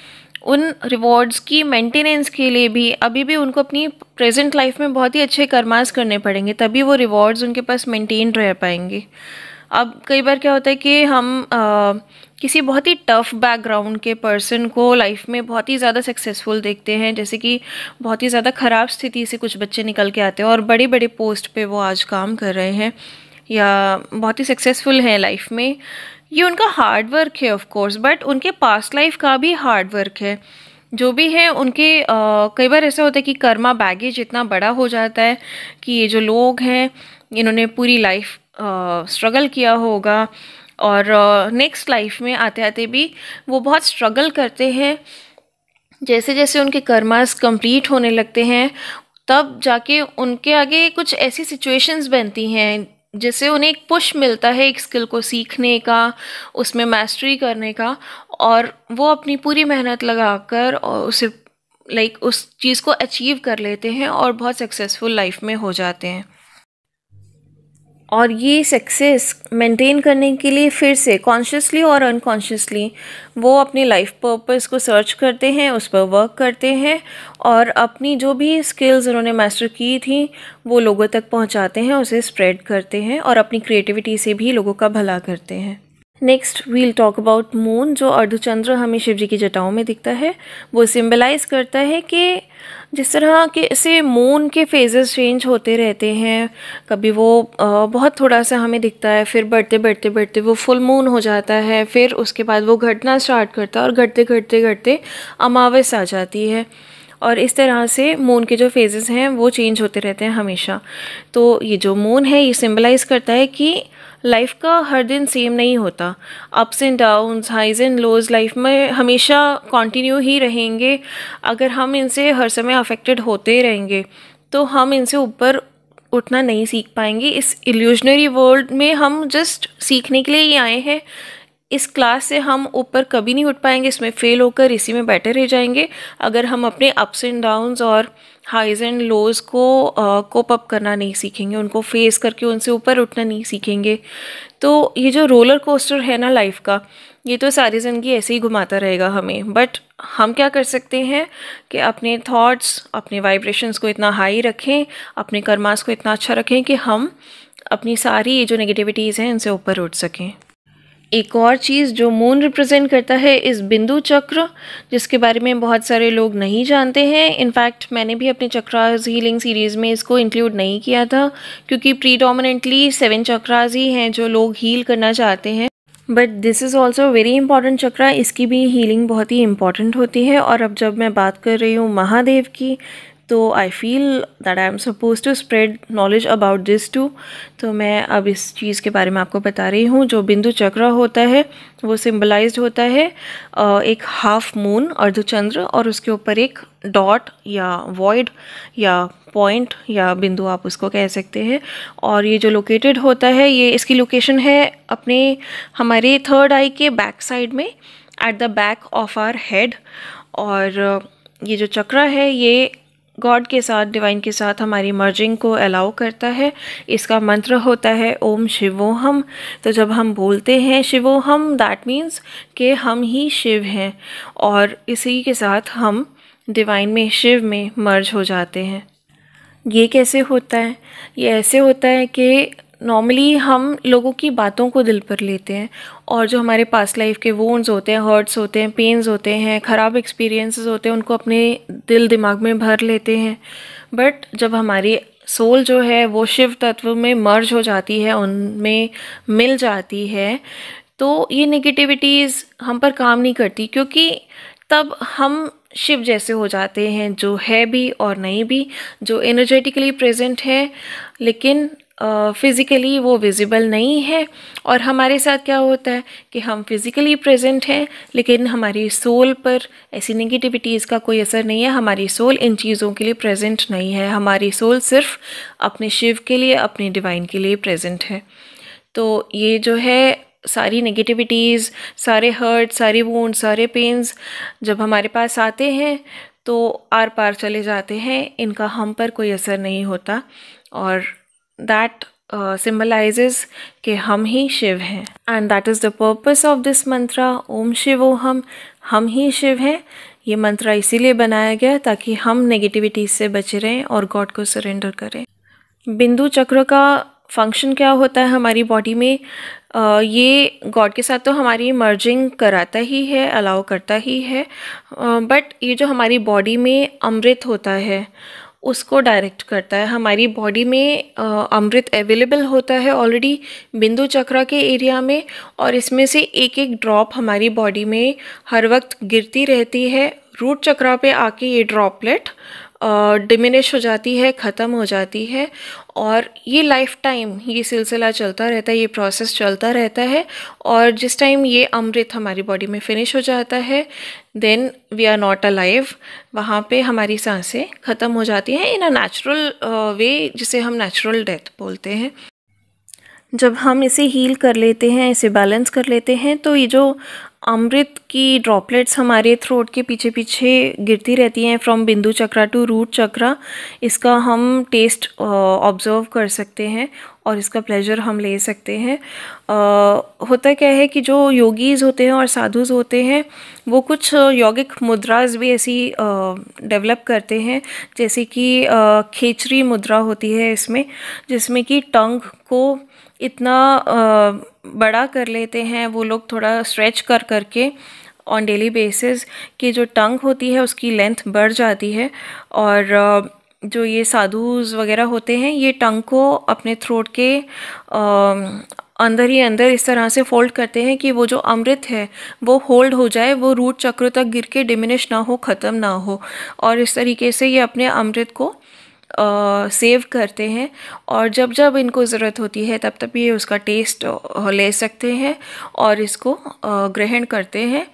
उन रिवॉर्ड्स की मेंटेनेंस के लिए भी अभी भी उनको अपनी प्रेजेंट लाइफ में बहुत ही अच्छे कर्मास करने पड़ेंगे, तभी वो रिवॉर्ड्स उनके पास मेंटेन रह पाएंगे। अब कई बार क्या होता है कि हम किसी बहुत ही टफ बैकग्राउंड के पर्सन को लाइफ में बहुत ही ज़्यादा सक्सेसफुल देखते हैं, जैसे कि बहुत ही ज़्यादा ख़राब स्थिति से कुछ बच्चे निकल के आते हैं और बड़े बड़े पोस्ट पे वो आज काम कर रहे हैं, या बहुत ही सक्सेसफुल हैं लाइफ में। ये उनका हार्ड वर्क है ऑफ कोर्स, बट उनके पास्ट लाइफ का भी हार्ड वर्क है। जो भी है उनके कई बार ऐसा होता है कि कर्मा बैगेज इतना बड़ा हो जाता है कि ये जो लोग हैं इन्होंने पूरी लाइफ स्ट्रगल किया होगा, और नेक्स्ट लाइफ में आते आते भी वो बहुत स्ट्रगल करते हैं। जैसे जैसे उनके कर्मास कंप्लीट होने लगते हैं, तब जाके उनके आगे कुछ ऐसी सिचुएशंस बनती हैं जिससे उन्हें एक पुश मिलता है एक स्किल को सीखने का, उसमें मास्टरी करने का, और वो अपनी पूरी मेहनत लगाकर और उसे उस चीज़ को अचीव कर लेते हैं और बहुत सक्सेसफुल लाइफ में हो जाते हैं। और ये सक्सेस मेंटेन करने के लिए फिर से कॉन्शियसली और अनकॉन्शियसली वो अपनी लाइफ पर्पस को सर्च करते हैं, उस पर वर्क करते हैं, और अपनी जो भी स्किल्स उन्होंने मास्टर की थी वो लोगों तक पहुंचाते हैं, उसे स्प्रेड करते हैं, और अपनी क्रिएटिविटी से भी लोगों का भला करते हैं। Next we'll talk about moon. जो अर्धचंद्र हमें शिव जी की जटाओं में दिखता है, वो सिंबलाइज करता है कि जिस तरह के से मून के फेजेस चेंज होते रहते हैं, कभी वो बहुत थोड़ा सा हमें दिखता है, फिर बढ़ते बढ़ते बढ़ते वो फुल मून हो जाता है, फिर उसके बाद वो घटना स्टार्ट करता है और घटते घटते घटते अमावस आ जाती है, और इस तरह से मून के जो फेजेस हैं वो चेंज होते रहते हैं हमेशा। तो ये जो मून है ये सिंबलाइज करता है कि लाइफ का हर दिन सेम नहीं होता, ups and downs, highs and lows life में हमेशा कंटिन्यू ही रहेंगे। अगर हम इनसे हर समय अफेक्टेड होते रहेंगे तो हम इनसे ऊपर उठना नहीं सीख पाएंगे। इस इल्यूजनरी वर्ल्ड में हम जस्ट सीखने के लिए ही आए हैं। इस क्लास से हम ऊपर कभी नहीं उठ पाएंगे, इसमें फेल होकर इसी में बैठे रह जाएंगे अगर हम अपने अप्स एंड डाउन्स और हाइज एंड लोज को कोप अप करना नहीं सीखेंगे, उनको फेस करके उनसे ऊपर उठना नहीं सीखेंगे। तो ये जो रोलर कोस्टर है ना लाइफ का, ये तो सारी ज़िंदगी ऐसे ही घुमाता रहेगा हमें। बट हम क्या कर सकते हैं कि अपने थॉट्स, अपने वाइब्रेशंस को इतना हाई रखें, अपने कर्मास को इतना अच्छा रखें कि हम अपनी सारी जो नेगेटिविटीज़ हैं इनसे ऊपर उठ सकें। एक और चीज़ जो मून रिप्रेजेंट करता है इस बिंदु चक्र, जिसके बारे में बहुत सारे लोग नहीं जानते हैं। इनफैक्ट मैंने भी अपने चक्रास हीलिंग सीरीज़ में इसको इंक्लूड नहीं किया था, क्योंकि प्रीडोमिनेंटली 7 चक्रास ही हैं जो लोग हील करना चाहते हैं। But this is also very important chakra, इसकी भी हीलिंग बहुत ही इंपॉर्टेंट होती है। और अब जब मैं बात कर रही हूँ महादेव की, तो I feel that I am suppose to spread knowledge about this too. तो मैं अब इस चीज़ के बारे में आपको बता रही हूँ। जो बिंदु चक्र होता है वो सिम्बलाइज्ड होता है एक हाफ मून अर्धचंद्र, और उसके ऊपर एक डॉट या वॉइड या पॉइंट या बिंदु आप उसको कह सकते हैं। और ये जो लोकेटेड होता है, ये इसकी लोकेशन है अपने हमारे थर्ड आई के बैक साइड में, at the back of our head. और ये जो चक्र है ये गॉड के साथ, डिवाइन के साथ हमारी मर्जिंग को अलाउ करता है। इसका मंत्र होता है ओम शिवोहम। तो जब हम बोलते हैं शिवोहम, दैट मीन्स कि हम ही शिव हैं, और इसी के साथ हम डिवाइन में, शिव में मर्ज हो जाते हैं। ये कैसे होता है? ये ऐसे होता है कि नॉर्मली हम लोगों की बातों को दिल पर लेते हैं, और जो हमारे पास्ट लाइफ के वोन्स होते हैं, हर्ट्स होते हैं, पेन्स होते हैं, ख़राब एक्सपीरियंसेस होते हैं, उनको अपने दिल दिमाग में भर लेते हैं। बट जब हमारी सोल जो है वो शिव तत्व में मर्ज हो जाती है, उनमें मिल जाती है, तो ये नेगेटिविटीज़ हम पर काम नहीं करती, क्योंकि तब हम शिव जैसे हो जाते हैं, जो है भी और नहीं भी, जो एनर्जेटिकली प्रेजेंट है लेकिन फिज़िकली वो विजिबल नहीं है। और हमारे साथ क्या होता है कि हम फिज़िकली प्रेजेंट हैं लेकिन हमारी सोल पर ऐसी नेगेटिविटीज़ का कोई असर नहीं है। हमारी सोल इन चीज़ों के लिए प्रेजेंट नहीं है, हमारी सोल सिर्फ अपने शिव के लिए, अपने डिवाइन के लिए प्रेजेंट है। तो ये जो है सारी नेगेटिविटीज़, सारे हर्ट, सारी वुंड, सारे पेन्स जब हमारे पास आते हैं तो आर पार चले जाते हैं, इनका हम पर कोई असर नहीं होता। और दैट symbolizes कि हम ही शिव हैं, and that is the purpose of this mantra Om Shivoham. हम ही शिव हैं। ये मंत्रा इसीलिए बनाया गया ताकि हम नेगेटिविटीज से बचे रहें और गॉड को सरेंडर करें। बिंदु चक्र का फंक्शन क्या होता है हमारी बॉडी में? ये गॉड के साथ तो हमारी मर्जिंग कराता ही है, अलाउ करता ही है, बट ये जो हमारी बॉडी में अमृत होता है उसको डायरेक्ट करता है। हमारी बॉडी में अमृत अवेलेबल होता है ऑलरेडी बिंदु चक्र के एरिया में, और इसमें से एक एक ड्रॉप हमारी बॉडी में हर वक्त गिरती रहती है। रूट चक्र पे आके ये ड्रॉपलेट डिमिनिश हो जाती है, ख़त्म हो जाती है, और ये लाइफ टाइम ये सिलसिला चलता रहता है, ये प्रोसेस चलता रहता है। और जिस टाइम ये अमृत हमारी बॉडी में फिनिश हो जाता है, then we are not alive. वहाँ पे हमारी सांसें ख़त्म हो जाती हैं इन अ नेचुरल वे, जिसे हम नेचुरल डेथ बोलते हैं। जब हम इसे हील कर लेते हैं, इसे बैलेंस कर लेते हैं, तो ये जो अमृत की ड्रॉपलेट्स हमारे थ्रोट के पीछे पीछे गिरती रहती हैं फ्रॉम बिंदु चक्र टू रूट चक्र, इसका हम टेस्ट ऑब्जर्व कर सकते हैं और इसका प्लेजर हम ले सकते हैं। होता क्या है कि जो योगीज़ होते हैं और साधुज़ होते हैं वो कुछ यौगिक मुद्राज भी ऐसी डेवलप करते हैं, जैसे कि खेचरी मुद्रा होती है इसमें, जिसमें कि टंग को इतना बड़ा कर लेते हैं वो लोग, थोड़ा स्ट्रेच कर करके ऑन डेली बेसिस, कि जो टंग होती है उसकी लेंथ बढ़ जाती है। और जो ये साधुज वगैरह होते हैं ये टंग को अपने थ्रोट के अंदर ही अंदर इस तरह से फोल्ड करते हैं कि वो जो अमृत है वो होल्ड हो जाए, वो रूट चक्र तक गिर के डिमिनिश ना हो, ख़त्म ना हो। और इस तरीके से ये अपने अमृत को सेव करते हैं, और जब जब इनको ज़रूरत होती है तब तब ये उसका टेस्ट ले सकते हैं और इसको ग्रहण करते हैं।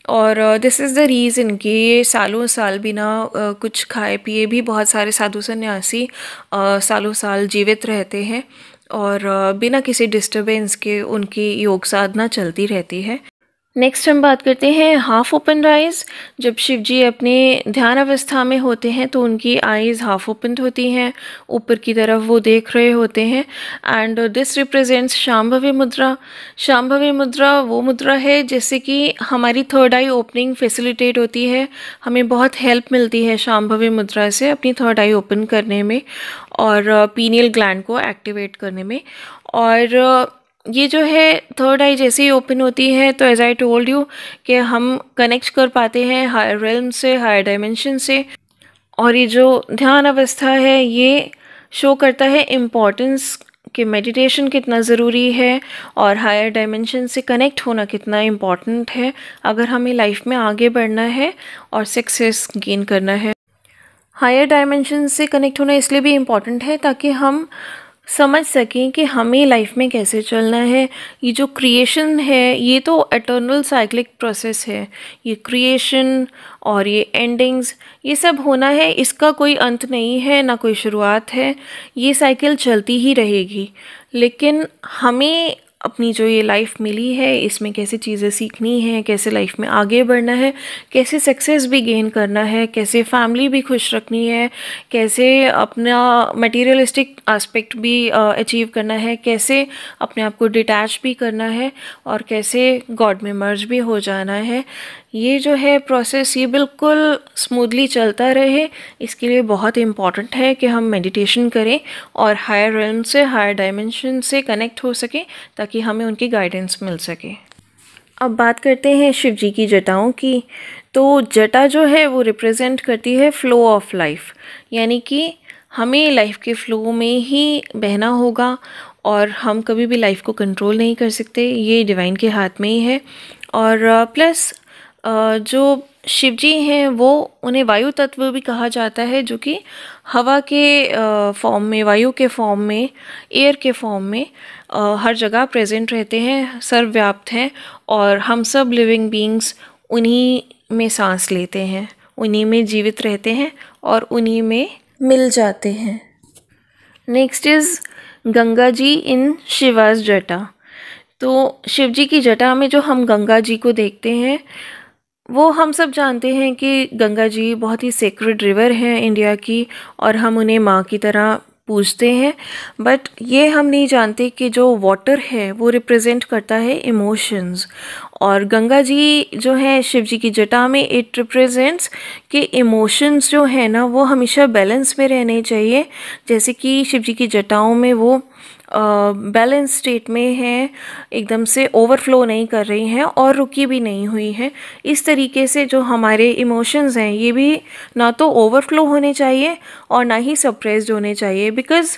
और दिस इज़ द रीज़न कि ये सालों साल बिना कुछ खाए पिए भी बहुत सारे साधु सन्यासी सालों साल जीवित रहते हैं, और बिना किसी डिस्टरबेंस के उनकी योग साधना चलती रहती है। नेक्स्ट हम बात करते हैं हाफ ओपन आइज़। जब शिव जी अपने ध्यान अवस्था में होते हैं तो उनकी आइज़ हाफ ओपन होती हैं, ऊपर की तरफ वो देख रहे होते हैं। एंड दिस रिप्रेजेंट्स शांभवी मुद्रा। शांभवी मुद्रा वो मुद्रा है जिससे कि हमारी थर्ड आई ओपनिंग फैसिलिटेट होती है। हमें बहुत हेल्प मिलती है शांभवी मुद्रा से अपनी थर्ड आई ओपन करने में और पीनियल ग्लैंड को एक्टिवेट करने में। और ये जो है थर्ड आई जैसे ही ओपन होती है तो एज आई टोल्ड यू कि हम कनेक्ट कर पाते हैं हायर रेल्म से, हायर डायमेंशन से। और ये जो ध्यान अवस्था है ये शो करता है इम्पॉर्टेंस कि मेडिटेशन कितना ज़रूरी है और हायर डायमेंशन से कनेक्ट होना कितना इम्पॉर्टेंट है अगर हमें लाइफ में आगे बढ़ना है और सक्सेस गेन करना है। हायर डायमेंशन से कनेक्ट होना इसलिए भी इम्पॉर्टेंट है ताकि हम समझ सकें कि हमें लाइफ में कैसे चलना है। ये जो क्रिएशन है ये तो एटर्नल साइक्लिक प्रोसेस है। ये क्रिएशन और ये एंडिंग्स ये सब होना है, इसका कोई अंत नहीं है ना कोई शुरुआत है। ये साइकिल चलती ही रहेगी। लेकिन हमें अपनी जो ये लाइफ मिली है इसमें कैसे चीज़ें सीखनी है, कैसे लाइफ में आगे बढ़ना है, कैसे सक्सेस भी गेन करना है, कैसे फैमिली भी खुश रखनी है, कैसे अपना मटेरियलिस्टिक एस्पेक्ट भी अचीव करना है, कैसे अपने आप को डिटैच भी करना है और कैसे गॉड में मर्ज भी हो जाना है। ये जो है प्रोसेस ये बिल्कुल स्मूथली चलता रहे, इसके लिए बहुत इम्पॉर्टेंट है कि हम मेडिटेशन करें और हायर रेल्म से, हायर डायमेंशन से कनेक्ट हो सकें ताकि हमें उनकी गाइडेंस मिल सके। अब बात करते हैं शिव जी की जटाओं की। तो जटा जो है वो रिप्रेजेंट करती है फ्लो ऑफ लाइफ, यानी कि हमें लाइफ के फ्लो में ही बहना होगा और हम कभी भी लाइफ को कंट्रोल नहीं कर सकते, ये डिवाइन के हाथ में ही है। और प्लस जो शिव जी हैं वो उन्हें वायु तत्व भी कहा जाता है, जो कि हवा के फॉर्म में, वायु के फॉर्म में, एयर के फॉर्म में हर जगह प्रेजेंट रहते हैं, सर्वव्याप्त हैं और हम सब लिविंग बीइंग्स उन्हीं में सांस लेते हैं, उन्हीं में जीवित रहते हैं और उन्हीं में मिल जाते हैं। नेक्स्ट इज़ गंगा जी इन शिवास जटा। तो शिव जी की जटा में जो हम गंगा जी को देखते हैं वो हम सब जानते हैं कि गंगा जी बहुत ही सेक्रेड रिवर हैं इंडिया की और हम उन्हें माँ की तरह पूजते हैं। बट ये हम नहीं जानते कि जो वाटर है वो रिप्रेजेंट करता है इमोशंस। और गंगा जी जो है शिव जी की जटा में इट रिप्रेजेंट्स कि इमोशंस जो है ना वो हमेशा बैलेंस में रहने चाहिए। जैसे कि शिव जी की जटाओं में वो बैलेंस स्टेट में है, एकदम से ओवरफ्लो नहीं कर रही हैं और रुकी भी नहीं हुई हैं। इस तरीके से जो हमारे इमोशंस हैं ये भी ना तो ओवरफ्लो होने चाहिए और ना ही सप्रेस्ड होने चाहिए, बिकॉज़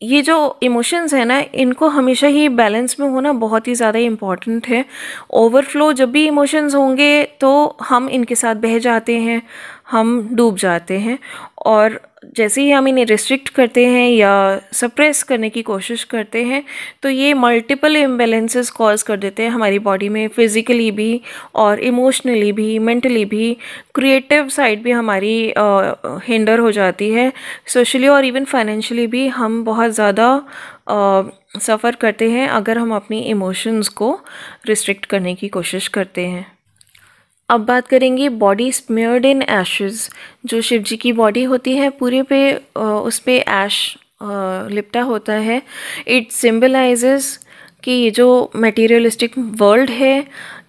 ये जो इमोशंस है ना इनको हमेशा ही बैलेंस में होना बहुत ही ज़्यादा इम्पॉर्टेंट है। ओवरफ्लो जब भी इमोशंस होंगे तो हम इनके साथ बह जाते हैं, हम डूब जाते हैं और जैसे ही हम इन्हें रिस्ट्रिक्ट करते हैं या सप्रेस करने की कोशिश करते हैं तो ये मल्टीपल इम्बैलेंसेस कॉज कर देते हैं हमारी बॉडी में, फिज़िकली भी और इमोशनली भी, मेंटली भी, क्रिएटिव साइड भी हमारी हिंडर हो जाती है, सोशली और इवन फाइनेंशियली भी हम बहुत ज़्यादा सफ़र करते हैं अगर हम अपनी इमोशंस को रिस्ट्रिक्ट करने की कोशिश करते हैं। अब बात करेंगे बॉडी स्मियर्ड इन एशेस। जो शिव जी की बॉडी होती है पूरे पे उस पे ऐश लिपटा होता है। इट सिंबलाइजेस कि ये जो मटेरियलिस्टिक वर्ल्ड है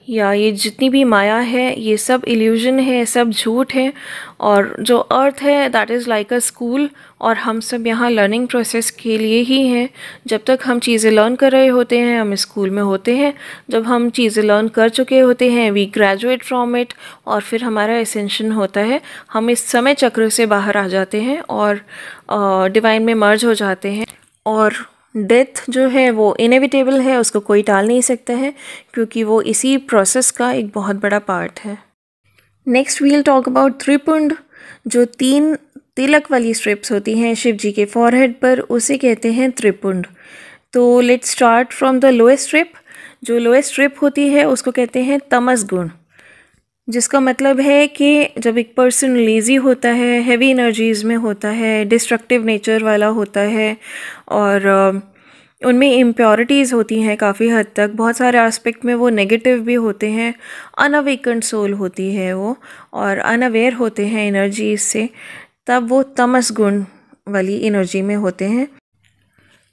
या ये जितनी भी माया है ये सब इल्यूजन है, सब झूठ है और जो अर्थ है that is like a school और हम सब यहाँ लर्निंग प्रोसेस के लिए ही हैं। जब तक हम चीज़ें लर्न कर रहे होते हैं हम स्कूल में होते हैं, जब हम चीज़ें लर्न कर चुके होते हैं वी ग्रेजुएट फ्रॉम इट और फिर हमारा एसेंशन होता है, हम इस समय चक्र से बाहर आ जाते हैं और डिवाइन में मर्ज हो जाते हैं। और डेथ जो है वो इनएविटेबल है, उसको कोई टाल नहीं सकता है क्योंकि वो इसी प्रोसेस का एक बहुत बड़ा पार्ट है। Next we'll talk about Tripund. जो 3 तिलक वाली स्ट्रिप्स होती हैं शिव जी के फॉरहेड पर उसे कहते हैं त्रिपुंड। तो let's start from the lowest strip. जो लोएस्ट स्ट्रिप होती है उसको कहते हैं तमस गुण, जिसका मतलब है कि जब एक पर्सन लेज़ी होता है, हैवी एनर्जीज़ में होता है, डिस्ट्रक्टिव नेचर वाला होता है और उनमें इम्प्योरिटीज़ होती हैं काफ़ी हद तक, बहुत सारे एस्पेक्ट में वो नेगेटिव भी होते हैं। अनअवेकन्ड सोल होती है वो, और अनअवेयर होते हैं एनर्जीज से, तब वो तमस गुण वाली एनर्जी में होते हैं।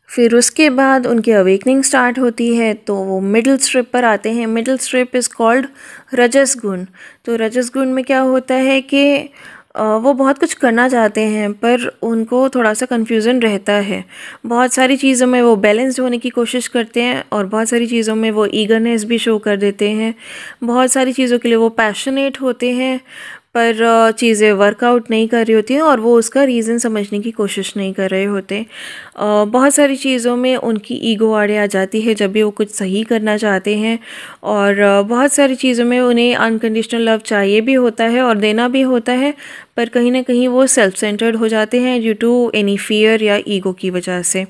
फिर उसके बाद उनकी अवेकनिंग स्टार्ट होती है तो वो मिडिल स्ट्रिप पर आते हैं। मिडिल स्ट्रिप इज़ कॉल्ड रजस गुण। तो रजस गुण में क्या होता है कि वो बहुत कुछ करना चाहते हैं पर उनको थोड़ा सा कन्फ्यूज़न रहता है। बहुत सारी चीज़ों में वो बैलेंस्ड होने की कोशिश करते हैं और बहुत सारी चीज़ों में वो ईगरनेस भी शो कर देते हैं। बहुत सारी चीज़ों के लिए वो पैशनेट होते हैं पर चीज़ें वर्कआउट नहीं कर रही होती हैं और वो उसका रीज़न समझने की कोशिश नहीं कर रहे होते। बहुत सारी चीज़ों में उनकी ईगो आड़े आ जाती है जब भी वो कुछ सही करना चाहते हैं, और बहुत सारी चीज़ों में उन्हें अनकंडीशनल लव चाहिए भी होता है और देना भी होता है, पर कहीं ना कहीं वो सेल्फ सेंटर्ड हो जाते हैं ड्यू टू एनी फियर या ईगो की वजह से।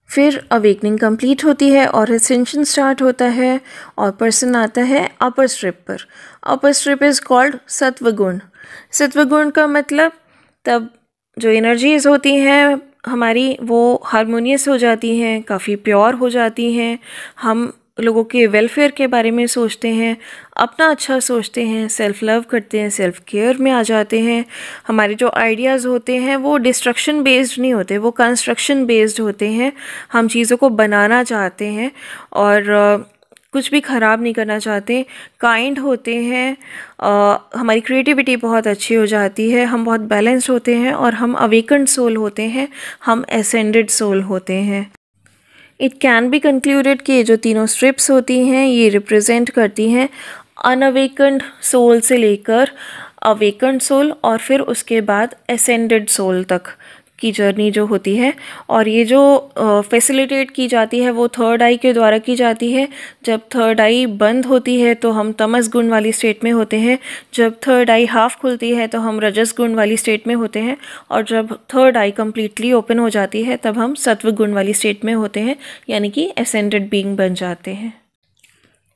फिर अवेकनिंग कंप्लीट होती है और एसेंशन स्टार्ट होता है और पर्सन आता है अपर स्ट्रिप पर। अपर स्ट्रिप इज़ कॉल्ड सत्वगुण। सत्वगुण का मतलब तब जो एनर्जीज होती हैं हमारी वो हारमोनियस हो जाती हैं, काफ़ी प्योर हो जाती हैं। हम लोगों के वेलफेयर के बारे में सोचते हैं, अपना अच्छा सोचते हैं, सेल्फ़ लव करते हैं, सेल्फ़ केयर में आ जाते हैं। हमारे जो आइडियाज़ होते हैं वो डिस्ट्रक्शन बेस्ड नहीं होते, वो कंस्ट्रक्शन बेस्ड होते हैं। हम चीज़ों को बनाना चाहते हैं और कुछ भी ख़राब नहीं करना चाहते, काइंड होते हैं। हमारी क्रिएटिविटी बहुत अच्छी हो जाती है, हम बहुत बैलेंस्ड होते हैं और हम अवेकन्ड सोल होते हैं, हम एसेंडेड सोल होते हैं। इट कैन बी कंक्लूडेड कि जो तीनों स्ट्रिप्स होती हैं ये रिप्रेजेंट करती हैं अनअवेकन्ड सोल से लेकर अवेकन्ड सोल और फिर उसके बाद एसेंडेड सोल तक की जर्नी जो होती है। और ये जो फैसिलिटेट की जाती है वो थर्ड आई के द्वारा की जाती है। जब थर्ड आई बंद होती है तो हम तमस गुण वाली स्टेट में होते हैं, जब थर्ड आई हाफ खुलती है तो हम रजस गुण वाली स्टेट में होते हैं, और जब थर्ड आई कम्प्लीटली ओपन हो जाती है तब हम सत्व गुण वाली स्टेट में होते हैं, यानी कि एसेंडेड बीइंग बन जाते हैं।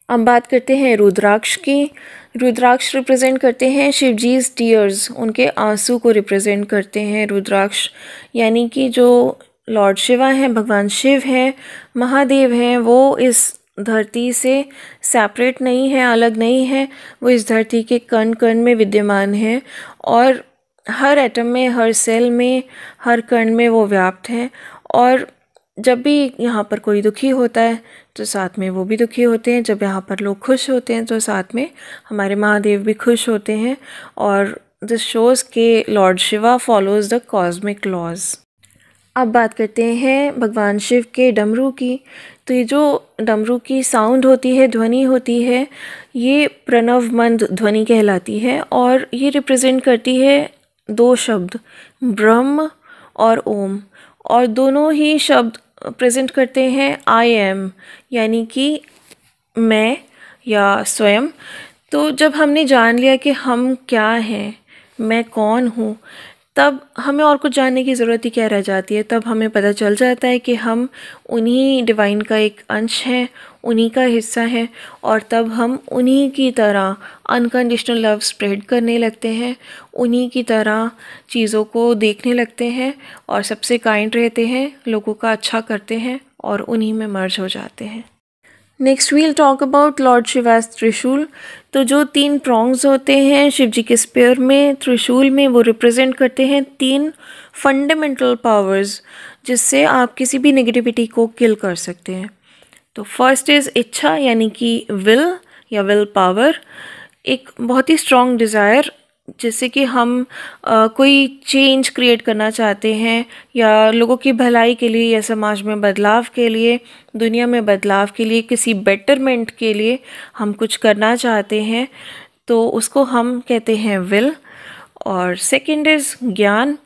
अब बात करते हैं रुद्राक्ष की। रुद्राक्ष रिप्रेजेंट करते हैं शिवजीज टीयर्स, उनके आंसू को रिप्रेजेंट करते हैं रुद्राक्ष। यानी कि जो लॉर्ड शिवा हैं, भगवान शिव हैं, महादेव हैं, वो इस धरती से सेपरेट नहीं है, अलग नहीं है। वो इस धरती के कण कण में विद्यमान है और हर एटम में, हर सेल में, हर कण में वो व्याप्त हैं। और जब भी यहाँ पर कोई दुखी होता है तो साथ में वो भी दुखी होते हैं, जब यहाँ पर लोग खुश होते हैं तो साथ में हमारे महादेव भी खुश होते हैं। और दिस शोज़ के Lord Shiva follows the cosmic laws. अब बात करते हैं भगवान शिव के डमरू की। तो ये जो डमरू की साउंड होती है, ध्वनि होती है, ये प्रणवमंद ध्वनि कहलाती है और ये रिप्रेजेंट करती है दो शब्द, ब्रह्म और ओम। और दोनों ही शब्द प्रेजेंट करते हैं आई एम, यानी कि मैं या स्वयं। तो जब हमने जान लिया कि हम क्या हैं, मैं कौन हूँ, तब हमें और कुछ जानने की ज़रूरत ही क्या रह जाती है। तब हमें पता चल जाता है कि हम उन्हीं डिवाइन का एक अंश हैं, उन्हीं का हिस्सा है, और तब हम उन्हीं की तरह अनकंडीशनल लव स्प्रेड करने लगते हैं, उन्हीं की तरह चीज़ों को देखने लगते हैं और सबसे काइंड रहते हैं, लोगों का अच्छा करते हैं और उन्हीं में मर्ज हो जाते हैं। Next we'll talk about Lord Shiva's trishul. तो जो 3 प्रॉन्ग्स होते हैं शिव जी के स्पेयर में, त्रिशूल में, वो रिप्रेजेंट करते हैं 3 फंडामेंटल पावर्स जिससे आप किसी भी नेगेटिविटी को किल कर सकते हैं। तो फर्स्ट इज़ इच्छा, यानी कि विल या विल पावर, एक बहुत ही स्ट्रॉन्ग डिज़ायर जिससे कि हम कोई चेंज क्रिएट करना चाहते हैं या लोगों की भलाई के लिए या समाज में बदलाव के लिए, दुनिया में बदलाव के लिए, किसी बेटरमेंट के लिए हम कुछ करना चाहते हैं, तो उसको हम कहते हैं विल। और सेकंड इज़ ज्ञान,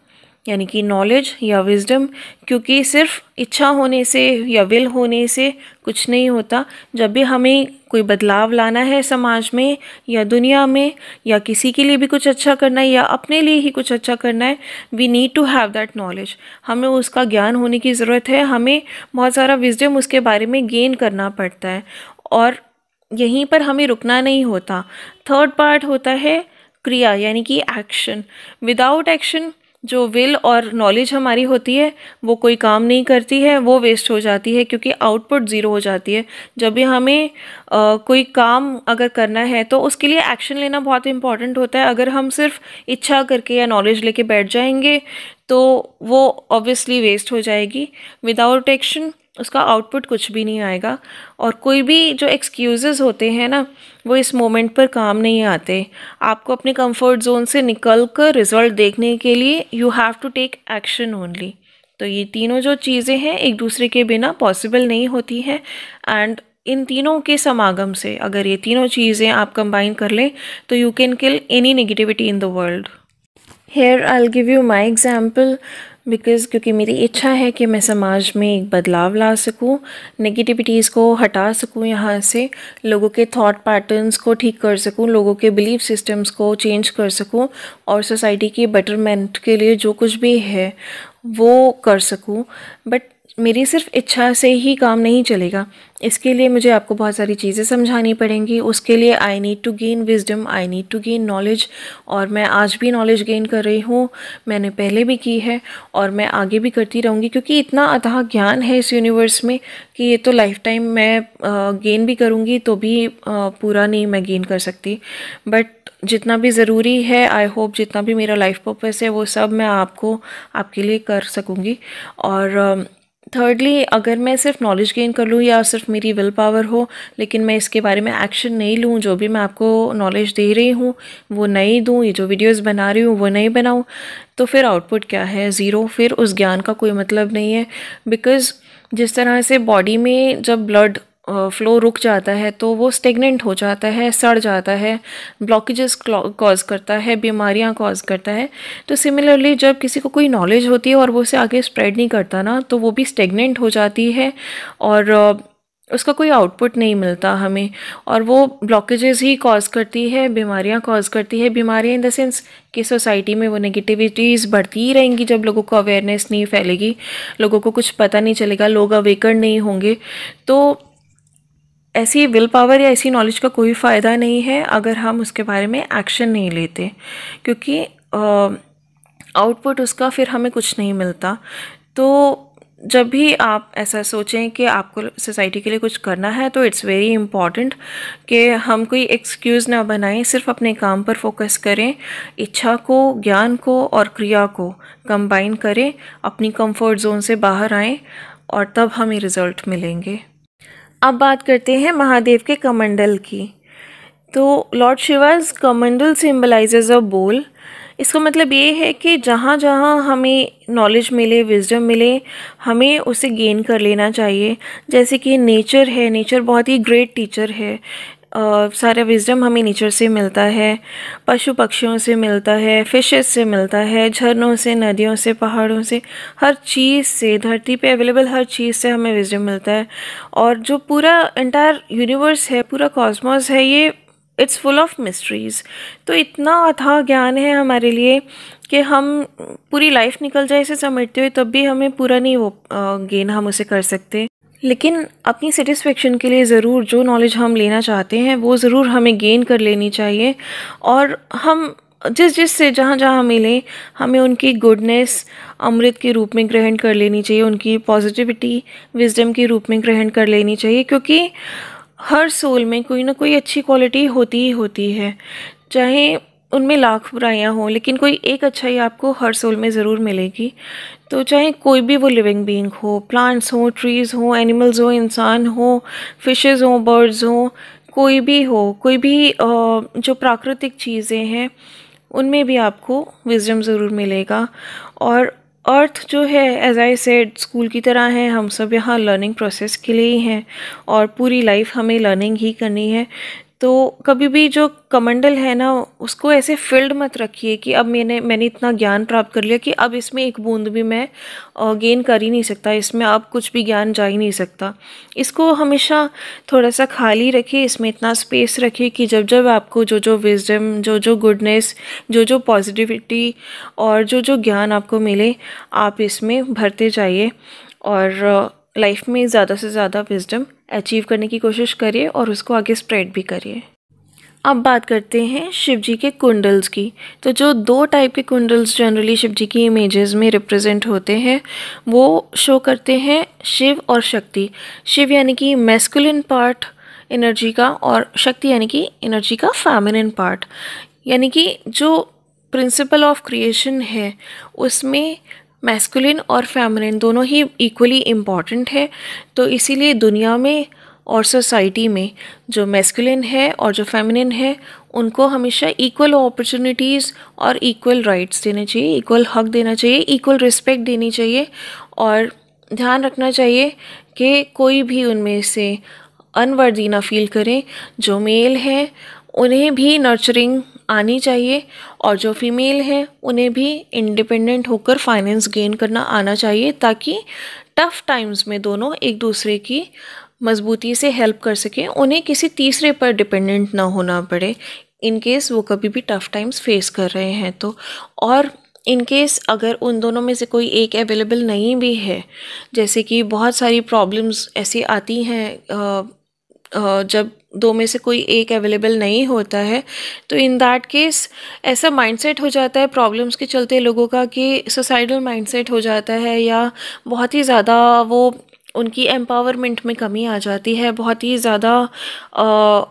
यानी कि नॉलेज या विजडम, क्योंकि सिर्फ इच्छा होने से या विल होने से कुछ नहीं होता। जब भी हमें कोई बदलाव लाना है समाज में या दुनिया में, या किसी के लिए भी कुछ अच्छा करना है या अपने लिए ही कुछ अच्छा करना है, we need to have that knowledge. हमें उसका ज्ञान होने की ज़रूरत है, हमें बहुत सारा विजडम उसके बारे में गेन करना पड़ता है, और यहीं पर हमें रुकना नहीं होता। थर्ड पार्ट होता है क्रिया, यानी कि एक्शन। विदाउट एक्शन जो विल और नॉलेज हमारी होती है वो कोई काम नहीं करती है, वो वेस्ट हो जाती है क्योंकि आउटपुट ज़ीरो हो जाती है। जब भी हमें कोई काम अगर करना है तो उसके लिए एक्शन लेना बहुत इंपॉर्टेंट होता है। अगर हम सिर्फ इच्छा करके या नॉलेज लेके बैठ जाएंगे तो वो ऑब्वियसली वेस्ट हो जाएगी। विदाउट एक्शन उसका आउटपुट कुछ भी नहीं आएगा। और कोई भी जो एक्सक्यूज़ेस होते हैं ना, वो इस मोमेंट पर काम नहीं आते। आपको अपने कंफर्ट जोन से निकल कर रिजल्ट देखने के लिए you have to take action only. तो ये तीनों जो चीज़ें हैं एक दूसरे के बिना पॉसिबल नहीं होती हैं। एंड इन तीनों के समागम से अगर ये तीनों चीज़ें आप कंबाइन कर लें तो you can kill any negativity in the world. Here I will give you my example क्योंकि मेरी इच्छा है कि मैं समाज में एक बदलाव ला सकूं, नेगेटिविटीज़ को हटा सकूं, यहाँ से लोगों के थॉट पैटर्न्स को ठीक कर सकूं, लोगों के बिलीफ सिस्टम्स को चेंज कर सकूं और सोसाइटी की बेटरमेंट के लिए जो कुछ भी है वो कर सकूं। बट मेरी सिर्फ इच्छा से ही काम नहीं चलेगा, इसके लिए मुझे आपको बहुत सारी चीज़ें समझानी पड़ेंगी। उसके लिए I need to gain wisdom, I need to gain knowledge. और मैं आज भी नॉलेज गेन कर रही हूँ, मैंने पहले भी की है और मैं आगे भी करती रहूँगी क्योंकि इतना अथाह ज्ञान है इस यूनिवर्स में कि ये तो लाइफ टाइम मैं गेन भी करूँगी तो भी पूरा नहीं मैं गेन कर सकती। बट जितना भी ज़रूरी है, आई होप जितना भी मेरा लाइफ पर्पस है वो सब मैं आपके लिए कर सकूँगी। और थर्डली, अगर मैं सिर्फ नॉलेज गेन कर लूँ या सिर्फ मेरी विल पावर हो लेकिन मैं इसके बारे में एक्शन नहीं लूँ, जो भी मैं आपको नॉलेज दे रही हूँ वो नहीं दूँ, ये जो वीडियोस बना रही हूँ वो नहीं बनाऊँ, तो फिर आउटपुट क्या है? ज़ीरो। फिर उस ज्ञान का कोई मतलब नहीं है। बिकॉज़ जिस तरह से बॉडी में जब ब्लड फ्लो रुक जाता है तो वो स्टेगनेंट हो जाता है, सड़ जाता है, ब्लॉकेजेस कॉज करता है, बीमारियां कॉज करता है। तो सिमिलरली जब किसी को कोई नॉलेज होती है और वो उसे आगे स्प्रेड नहीं करता ना, तो वो भी स्टेगनेंट हो जाती है और उसका कोई आउटपुट नहीं मिलता हमें, और वो ब्लॉकेजेस ही कॉज करती है, बीमारियां कॉज करती है। बीमारियां इन द सेंस कि सोसाइटी में वो नेगेटिविटीज़ बढ़ती ही रहेंगी जब लोगों को अवेयरनेस नहीं फैलेगी, लोगों को कुछ पता नहीं चलेगा, लोग अवेकन नहीं होंगे। तो ऐसी विल पावर या ऐसी नॉलेज का कोई फ़ायदा नहीं है अगर हम उसके बारे में एक्शन नहीं लेते, क्योंकि आउटपुट उसका फिर हमें कुछ नहीं मिलता। तो जब भी आप ऐसा सोचें कि आपको सोसाइटी के लिए कुछ करना है तो इट्स वेरी इम्पॉर्टेंट कि हम कोई एक्सक्यूज़ ना बनाएं, सिर्फ अपने काम पर फोकस करें, इच्छा को, ज्ञान को और क्रिया को कंबाइन करें, अपनी कंफर्ट जोन से बाहर आएं और तब हमें रिज़ल्ट मिलेंगे। अब बात करते हैं महादेव के कमंडल की। तो लॉर्ड शिवाज कमंडल सिंबलाइजेज अ बोल। इसका मतलब ये है कि जहाँ जहाँ हमें नॉलेज मिले, विजडम मिले, हमें उसे गेन कर लेना चाहिए। जैसे कि नेचर है, नेचर बहुत ही ग्रेट टीचर है। सारा विजडम हमें नेचर से मिलता है, पशु पक्षियों से मिलता है, फिशेस से मिलता है, झरनों से, नदियों से, पहाड़ों से, हर चीज़ से, धरती पे अवेलेबल हर चीज़ से हमें विजडम मिलता है। और जो पूरा एंटायर यूनिवर्स है, पूरा कॉस्मोस है, ये इट्स फुल ऑफ मिस्ट्रीज़। तो इतना अथाह ज्ञान है हमारे लिए कि हम पूरी लाइफ निकल जाए इसे समेटते हुए तब भी हमें पूरा नहीं वो गेन हम उसे कर सकते। लेकिन अपनी सेटिस्फेक्शन के लिए ज़रूर जो नॉलेज हम लेना चाहते हैं वो ज़रूर हमें गेन कर लेनी चाहिए। और हम जिस से जहाँ जहाँ मिले हमें उनकी गुडनेस अमृत के रूप में ग्रहण कर लेनी चाहिए, उनकी पॉजिटिविटी विजडम के रूप में ग्रहण कर लेनी चाहिए, क्योंकि हर सोल में कोई ना कोई अच्छी क्वालिटी होती ही होती है। चाहे उनमें लाख बुराइयाँ हों लेकिन कोई एक अच्छाई आपको हर सोल में ज़रूर मिलेगी। तो चाहे कोई भी वो लिविंग बीइंग हो, प्लांट्स हो, ट्रीज़ हो, एनिमल्स हो, इंसान हो, फिशेज़ हो, बर्ड्स हो, कोई भी हो, कोई भी जो प्राकृतिक चीज़ें हैं उनमें भी आपको विजडम ज़रूर मिलेगा। और अर्थ जो है एज आई सेड स्कूल की तरह है, हम सब यहाँ लर्निंग प्रोसेस के लिए ही हैं और पूरी लाइफ हमें लर्निंग ही करनी है। तो कभी भी जो कमंडल है ना उसको ऐसे फिल्ड मत रखिए कि अब मैंने इतना ज्ञान प्राप्त कर लिया कि अब इसमें एक बूंद भी मैं गेन कर ही नहीं सकता, इसमें अब कुछ भी ज्ञान जा ही नहीं सकता। इसको हमेशा थोड़ा सा खाली रखिए, इसमें इतना स्पेस रखिए कि जब जब आपको जो जो विजडम, जो जो गुडनेस, जो जो पॉजिटिविटी और जो जो ज्ञान आपको मिले आप इसमें भरते जाइए और लाइफ में ज़्यादा से ज़्यादा विजडम अचीव करने की कोशिश करिए और उसको आगे स्प्रेड भी करिए। अब बात करते हैं शिव जी के कुंडल्स की। तो जो 2 टाइप के कुंडल्स जनरली शिव जी की इमेजेस में रिप्रेजेंट होते हैं वो शो करते हैं शिव और शक्ति। शिव यानी कि मैस्कुलिन पार्ट एनर्जी का और शक्ति यानी कि एनर्जी का फेमिनिन पार्ट। यानी कि जो प्रिंसिपल ऑफ क्रिएशन है उसमें मैस्कुलिन और फेमिनिन दोनों ही इक्वली इम्पॉर्टेंट है। तो इसीलिए दुनिया में और सोसाइटी में जो मैस्कुलिन है और जो फेमिनिन है उनको हमेशा इक्वल अपॉर्चुनिटीज़ और इक्वल राइट्स देने चाहिए, इक्वल हक देना चाहिए, इक्वल रिस्पेक्ट देनी चाहिए। और ध्यान रखना चाहिए कि कोई भी उनमें से अनवर्दी ना फील करें। जो मेल है उन्हें भी नर्चरिंग आनी चाहिए और जो फीमेल है उन्हें भी इंडिपेंडेंट होकर फाइनेंस गेन करना आना चाहिए, ताकि टफ़ टाइम्स में दोनों एक दूसरे की मजबूती से हेल्प कर सकें, उन्हें किसी तीसरे पर डिपेंडेंट ना होना पड़े इन केस वो कभी भी टफ़ टाइम्स फेस कर रहे हैं तो। और इन केस अगर उन दोनों में से कोई एक अवेलेबल नहीं भी है, जैसे कि बहुत सारी प्रॉब्लम्स ऐसी आती हैं जब 2 में से कोई एक अवेलेबल नहीं होता है, तो इन दैट केस ऐसा माइंडसेट हो जाता है प्रॉब्लम्स के चलते लोगों का कि सुसाइडल माइंडसेट हो जाता है, या बहुत ही ज़्यादा वो उनकी एम्पावरमेंट में कमी आ जाती है, बहुत ही ज़्यादा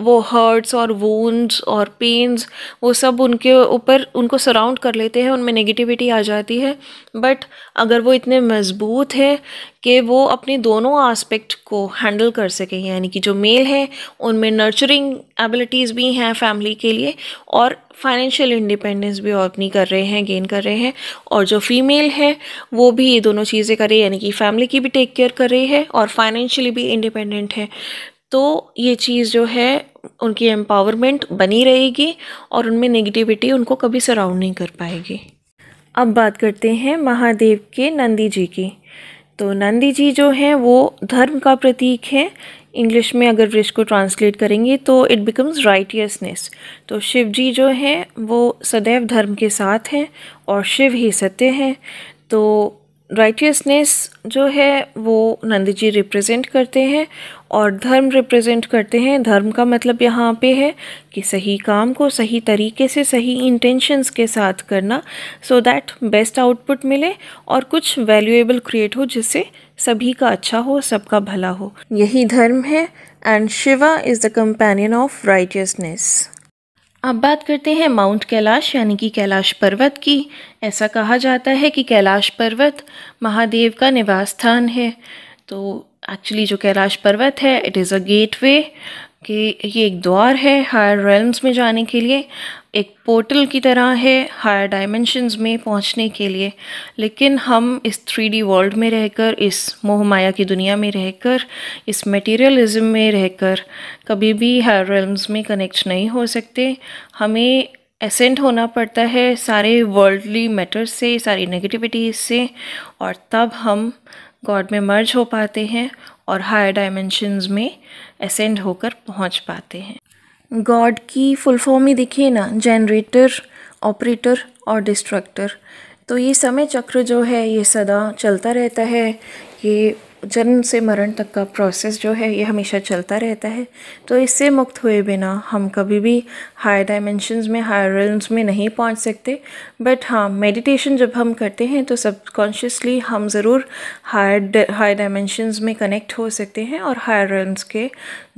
वो हर्ट्स और वुंड्स और पेन्स वो सब उनके ऊपर उनको सराउंड कर लेते हैं, उनमें नेगेटिविटी आ जाती है। बट अगर वो इतने मजबूत है कि वो अपने दोनों एस्पेक्ट को हैंडल कर सकें, यानी कि जो मेल है उनमें नर्चरिंग एबिलिटीज़ भी हैं फैमिली के लिए और फाइनेंशियल इंडिपेंडेंस भी अपनी कर रहे हैं, गेन कर रहे हैं, और जो फीमेल है वो भी ये दोनों चीज़ें कर रही है, यानी कि फैमिली की भी टेक केयर कर रही है और फाइनेंशियली भी इंडिपेंडेंट है। तो ये चीज़ जो है उनकी एम्पावरमेंट बनी रहेगी और उनमें नेगेटिविटी उनको कभी सराउंड नहीं कर पाएगी। अब बात करते हैं महादेव के नंदी जी की। तो नंदी जी जो हैं वो धर्म का प्रतीक है। इंग्लिश में अगर इसको ट्रांसलेट करेंगे तो इट बिकम्स राइटियसनेस। तो शिव जी जो हैं वो सदैव धर्म के साथ हैं और शिव ही सत्य हैं। तो राइटियसनेस जो है वो नंदी जी रिप्रेजेंट करते हैं और धर्म रिप्रेजेंट करते हैं। धर्म का मतलब यहाँ पे है कि सही काम को सही तरीके से सही इंटेंशंस के साथ करना, सो दैट बेस्ट आउटपुट मिले और कुछ वैल्यूएबल क्रिएट हो जिससे सभी का अच्छा हो, सबका भला हो। यही धर्म है and Shiva is the companion of righteousness. अब बात करते हैं माउंट कैलाश यानी कि कैलाश पर्वत की। ऐसा कहा जाता है कि कैलाश पर्वत महादेव का निवास स्थान है। तो एक्चुअली जो कैलाश पर्वत है इट इज़ अ गेटवे, कि ये एक द्वार है हायर रेल्म्स में जाने के लिए, एक पोर्टल की तरह है हायर डायमेंशंस में पहुंचने के लिए। लेकिन हम इस 3D वर्ल्ड में रहकर, इस मोह माया की दुनिया में रहकर, इस मटेरियलिज्म में रहकर कभी भी हायर रेल्म्स में कनेक्ट नहीं हो सकते। हमें एसेंट होना पड़ता है सारे वर्ल्डली मैटर्स से, सारी नेगेटिविटीज से, और तब हम गॉड में मर्ज हो पाते हैं और हायर डायमेंशंस में एसेंड होकर पहुंच पाते हैं। गॉड की फुल फॉर्म ही देखिए ना, जनरेटर, ऑपरेटर और डिस्ट्रक्टर। तो ये समय चक्र जो है ये सदा चलता रहता है। ये जन्म से मरण तक का प्रोसेस जो है ये हमेशा चलता रहता है। तो इससे मुक्त हुए बिना हम कभी भी हायर डायमेंशंस में, हायर रेल्म्स में नहीं पहुंच सकते। बट हाँ, मेडिटेशन जब हम करते हैं तो सबकॉन्शियसली हम ज़रूर हायर डायमेंशंस में कनेक्ट हो सकते हैं और हायर रेल्म्स के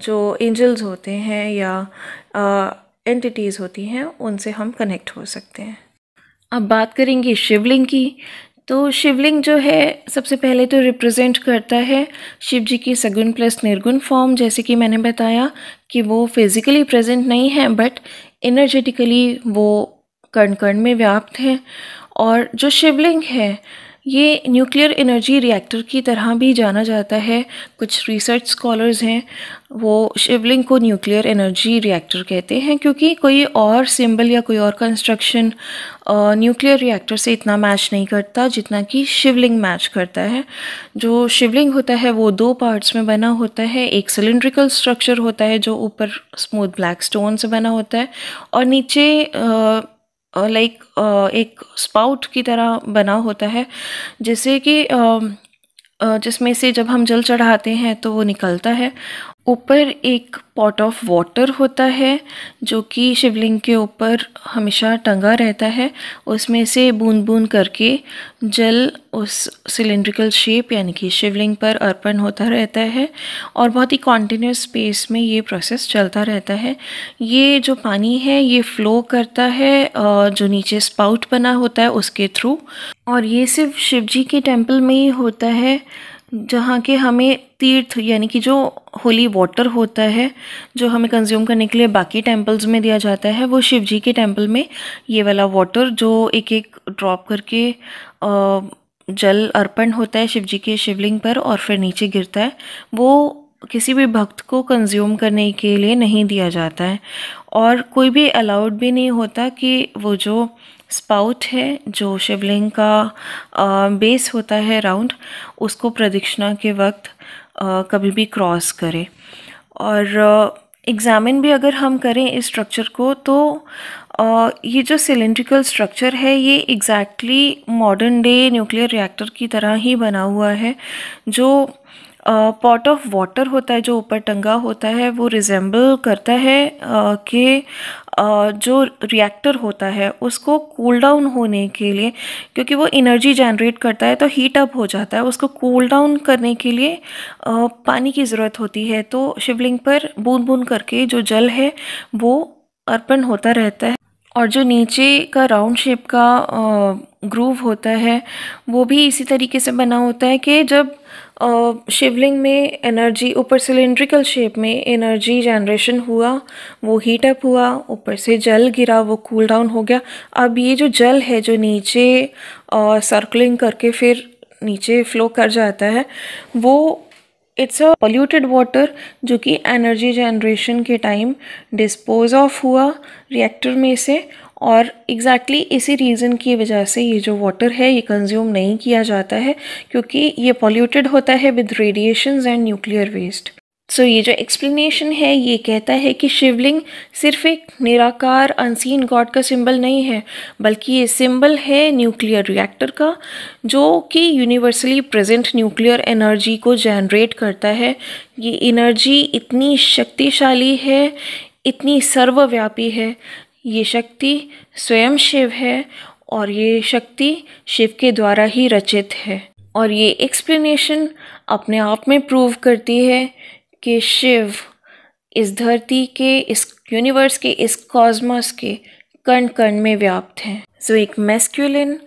जो एंजल्स होते हैं या एंटिटीज़ होती हैं उनसे हम कनेक्ट हो सकते हैं। अब बात करेंगे शिवलिंग की। तो शिवलिंग जो है सबसे पहले तो रिप्रेजेंट करता है शिव जी की सगुण प्लस निर्गुण फॉर्म। जैसे कि मैंने बताया कि वो फिज़िकली प्रेजेंट नहीं है बट एनर्जेटिकली वो कण कण में व्याप्त है। और जो शिवलिंग है ये न्यूक्लियर एनर्जी रिएक्टर की तरह भी जाना जाता है। कुछ रिसर्च स्कॉलर्स हैं वो शिवलिंग को न्यूक्लियर एनर्जी रिएक्टर कहते हैं, क्योंकि कोई और सिंबल या कोई और कंस्ट्रक्शन न्यूक्लियर रिएक्टर से इतना मैच नहीं करता जितना कि शिवलिंग मैच करता है। जो शिवलिंग होता है वो 2 पार्ट्स में बना होता है। एक सिलिंड्रिकल स्ट्रक्चर होता है जो ऊपर स्मूथ ब्लैक स्टोन से बना होता है और नीचे एक स्पाउट की तरह बना होता है, जैसे कि जिसमें से जब हम जल चढ़ाते हैं तो वो निकलता है। ऊपर एक पॉट ऑफ वाटर होता है जो कि शिवलिंग के ऊपर हमेशा टंगा रहता है। उसमें से बूंद बूंद करके जल उस सिलेंड्रिकल शेप यानी कि शिवलिंग पर अर्पण होता रहता है और बहुत ही कॉन्टिन्यूस स्पेस में ये प्रोसेस चलता रहता है। ये जो पानी है ये फ्लो करता है जो नीचे स्पाउट बना होता है उसके थ्रू, और ये सिर्फ शिवजी के टेम्पल में ही होता है जहाँ के हमें तीर्थ यानी कि जो होली वाटर होता है जो हमें कंज्यूम करने के लिए बाकी टेम्पल्स में दिया जाता है, वो शिव जी के टेम्पल में ये वाला वाटर जो एक एक ड्रॉप करके जल अर्पण होता है शिव जी के शिवलिंग पर और फिर नीचे गिरता है, वो किसी भी भक्त को कंज्यूम करने के लिए नहीं दिया जाता है। और कोई भी अलाउड भी नहीं होता कि वो जो स्पाउट है जो शिवलिंग का बेस होता है राउंड, उसको प्रदक्षिणा के वक्त कभी भी क्रॉस करे। और एग्ज़ामिन भी अगर हम करें इस स्ट्रक्चर को तो ये जो सिलेंड्रिकल स्ट्रक्चर है ये exactly modern day nuclear reactor की तरह ही बना हुआ है। जो पॉट ऑफ वाटर होता है जो ऊपर टंगा होता है वो रिजेंबल करता है कि जो रिएक्टर होता है उसको कूल डाउन होने के लिए, क्योंकि वो एनर्जी जनरेट करता है तो हीट अप हो जाता है, उसको कूल डाउन करने के लिए पानी की ज़रूरत होती है। तो शिवलिंग पर बूंद बूंद करके जो जल है वो अर्पण होता रहता है। और जो नीचे का राउंड शेप का ग्रूव होता है वो भी इसी तरीके से बना होता है कि जब शिवलिंग में एनर्जी ऊपर सिलेंड्रिकल शेप में एनर्जी जनरेशन हुआ, वो हीट अप हुआ, ऊपर से जल गिरा, वो कूल डाउन हो गया। अब ये जो जल है जो नीचे सर्कलिंग करके फिर नीचे फ्लो कर जाता है वो इट्स अ पॉल्यूटेड वाटर जो कि एनर्जी जनरेशन के टाइम डिस्पोज ऑफ हुआ रिएक्टर में से, और एग्जैक्टली इसी रीज़न की वजह से ये जो वाटर है ये कंज्यूम नहीं किया जाता है क्योंकि ये पॉल्यूटेड होता है with radiations and nuclear waste. So ये जो एक्सप्लेनेशन है ये कहता है कि शिवलिंग सिर्फ एक निराकार अनसीन गॉड का सिंबल नहीं है, बल्कि ये सिंबल है न्यूक्लियर रिएक्टर का जो कि यूनिवर्सली प्रेजेंट न्यूक्लियर एनर्जी को जनरेट करता है। ये एनर्जी इतनी शक्तिशाली है, इतनी सर्वव्यापी है, ये शक्ति स्वयं शिव है और ये शक्ति शिव के द्वारा ही रचित है। और ये एक्सप्लेनेशन अपने आप में प्रूव करती है कि शिव इस धरती के, इस यूनिवर्स के, इस कॉस्मोस के कण कण में व्याप्त हैं। सो एक मैस्कुलिन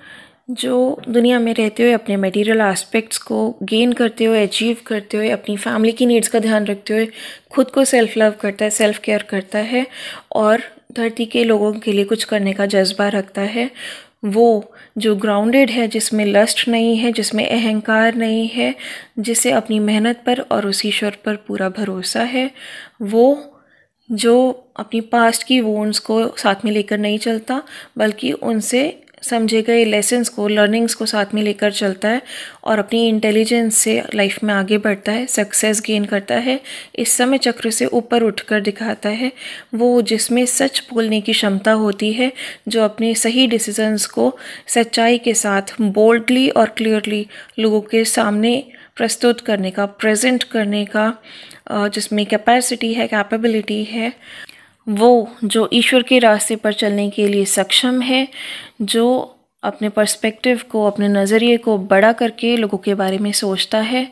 जो दुनिया में रहते हुए अपने मटेरियल एस्पेक्ट्स को गेन करते हुए, अचीव करते हुए, अपनी फैमिली की नीड्स का ध्यान रखते हुए खुद को सेल्फ लव करता है, सेल्फ केयर करता है और धरती के लोगों के लिए कुछ करने का जज्बा रखता है, वो जो ग्राउंडेड है, जिसमें लस्ट नहीं है, जिसमें अहंकार नहीं है, जिसे अपनी मेहनत पर और उस ईश्वर पर पूरा भरोसा है, वो जो अपनी पास्ट की वोन्स को साथ में लेकर नहीं चलता बल्कि उनसे समझे गए लेसन्स को, लर्निंग्स को साथ में लेकर चलता है और अपनी इंटेलिजेंस से लाइफ में आगे बढ़ता है, सक्सेस गेन करता है, इस समय चक्र से ऊपर उठकर दिखाता है, वो जिसमें सच बोलने की क्षमता होती है, जो अपने सही डिसीजंस को सच्चाई के साथ बोल्डली और क्लियरली लोगों के सामने प्रस्तुत करने का, प्रेजेंट करने का जिसमें कैपेसिटी है, कैपेबिलिटी है, वो जो ईश्वर के रास्ते पर चलने के लिए सक्षम है, जो अपने पर्सपेक्टिव को, अपने नज़रिए को बड़ा करके लोगों के बारे में सोचता है,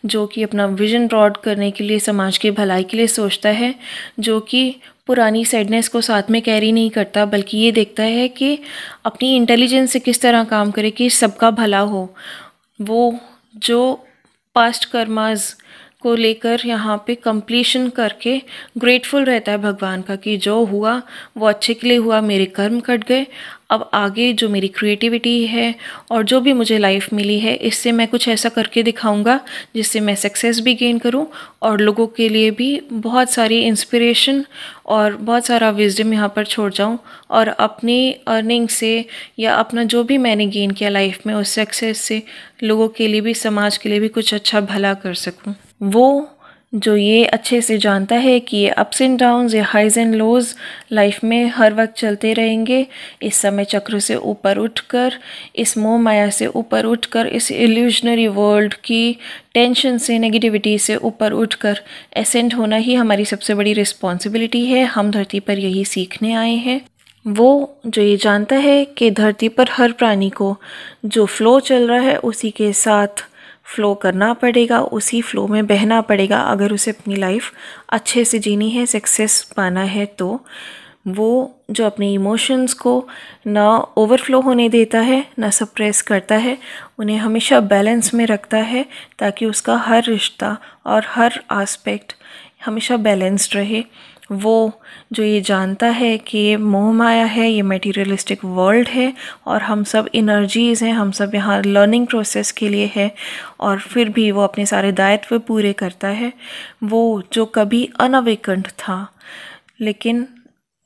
जो कि अपना विजन ब्रॉड करने के लिए, समाज की भलाई के लिए सोचता है, जो कि पुरानी सैडनेस को साथ में कैरी नहीं करता बल्कि ये देखता है कि अपनी इंटेलिजेंस से किस तरह काम करे कि सबका भला हो। वो जो पास्ट कर्मास को लेकर यहाँ पे कंप्लीशन करके ग्रेटफुल रहता है भगवान का कि जो हुआ वो अच्छे के लिए हुआ, मेरे कर्म कट गए, अब आगे जो मेरी क्रिएटिविटी है और जो भी मुझे लाइफ मिली है इससे मैं कुछ ऐसा करके दिखाऊंगा जिससे मैं सक्सेस भी गेन करूं और लोगों के लिए भी बहुत सारी इंस्पिरेशन और बहुत सारा विजडम यहाँ पर छोड़ जाऊं और अपनी अर्निंग से या अपना जो भी मैंने गेन किया लाइफ में उस सक्सेस से लोगों के लिए भी, समाज के लिए भी कुछ अच्छा भला कर सकूं। वो जो ये अच्छे से जानता है कि ये अप्स एंड डाउन्स, ये हाइज एंड लोज लाइफ में हर वक्त चलते रहेंगे। इस समय चक्र से ऊपर उठकर, इस मोह माया से ऊपर उठकर, इस इल्यूजनरी वर्ल्ड की टेंशन से, नेगेटिविटी से ऊपर उठकर एसेंट होना ही हमारी सबसे बड़ी रिस्पॉन्सिबिलिटी है। हम धरती पर यही सीखने आए हैं। वो जो ये जानता है कि धरती पर हर प्राणी को जो फ्लो चल रहा है उसी के साथ फ़्लो करना पड़ेगा, उसी फ़्लो में बहना पड़ेगा अगर उसे अपनी लाइफ अच्छे से जीनी है, सक्सेस पाना है। तो वो जो अपने इमोशंस को ना ओवरफ्लो होने देता है, ना सप्रेस करता है, उन्हें हमेशा बैलेंस में रखता है ताकि उसका हर रिश्ता और हर आस्पेक्ट हमेशा बैलेंस्ड रहे। वो जो ये जानता है कि ये मोह माया है, ये मटेरियलिस्टिक वर्ल्ड है और हम सब एनर्जीज़ हैं, हम सब यहाँ लर्निंग प्रोसेस के लिए है, और फिर भी वो अपने सारे दायित्व पूरे करता है। वो जो कभी अनअवेकन्ड था, लेकिन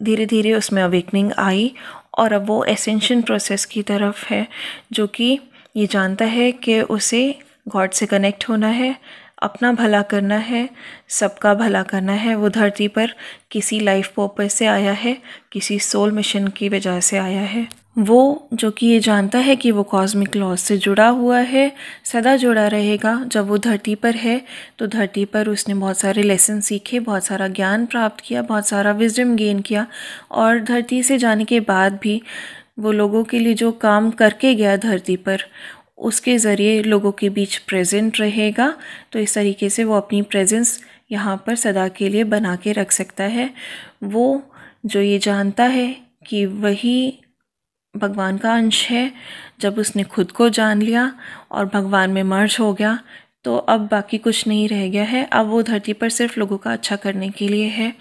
धीरे धीरे उसमें अवेकनिंग आई और अब वो एसेंशन प्रोसेस की तरफ है, जो कि ये जानता है कि उसे गॉड से कनेक्ट होना है, अपना भला करना है, सबका भला करना है। वो धरती पर किसी लाइफ पर्पस से आया है, किसी सोल मिशन की वजह से आया है। वो जो कि ये जानता है कि वो कॉस्मिक लॉज से जुड़ा हुआ है, सदा जुड़ा रहेगा। जब वो धरती पर है तो धरती पर उसने बहुत सारे लेसन सीखे, बहुत सारा ज्ञान प्राप्त किया, बहुत सारा विजडम गेन किया, और धरती से जाने के बाद भी वो लोगों के लिए जो काम करके गया धरती पर, उसके ज़रिए लोगों के बीच प्रेजेंट रहेगा। तो इस तरीके से वो अपनी प्रेजेंस यहाँ पर सदा के लिए बना के रख सकता है। वो जो ये जानता है कि वही भगवान का अंश है, जब उसने खुद को जान लिया और भगवान में मर्ज हो गया तो अब बाकी कुछ नहीं रह गया है। अब वो धरती पर सिर्फ लोगों का अच्छा करने के लिए है।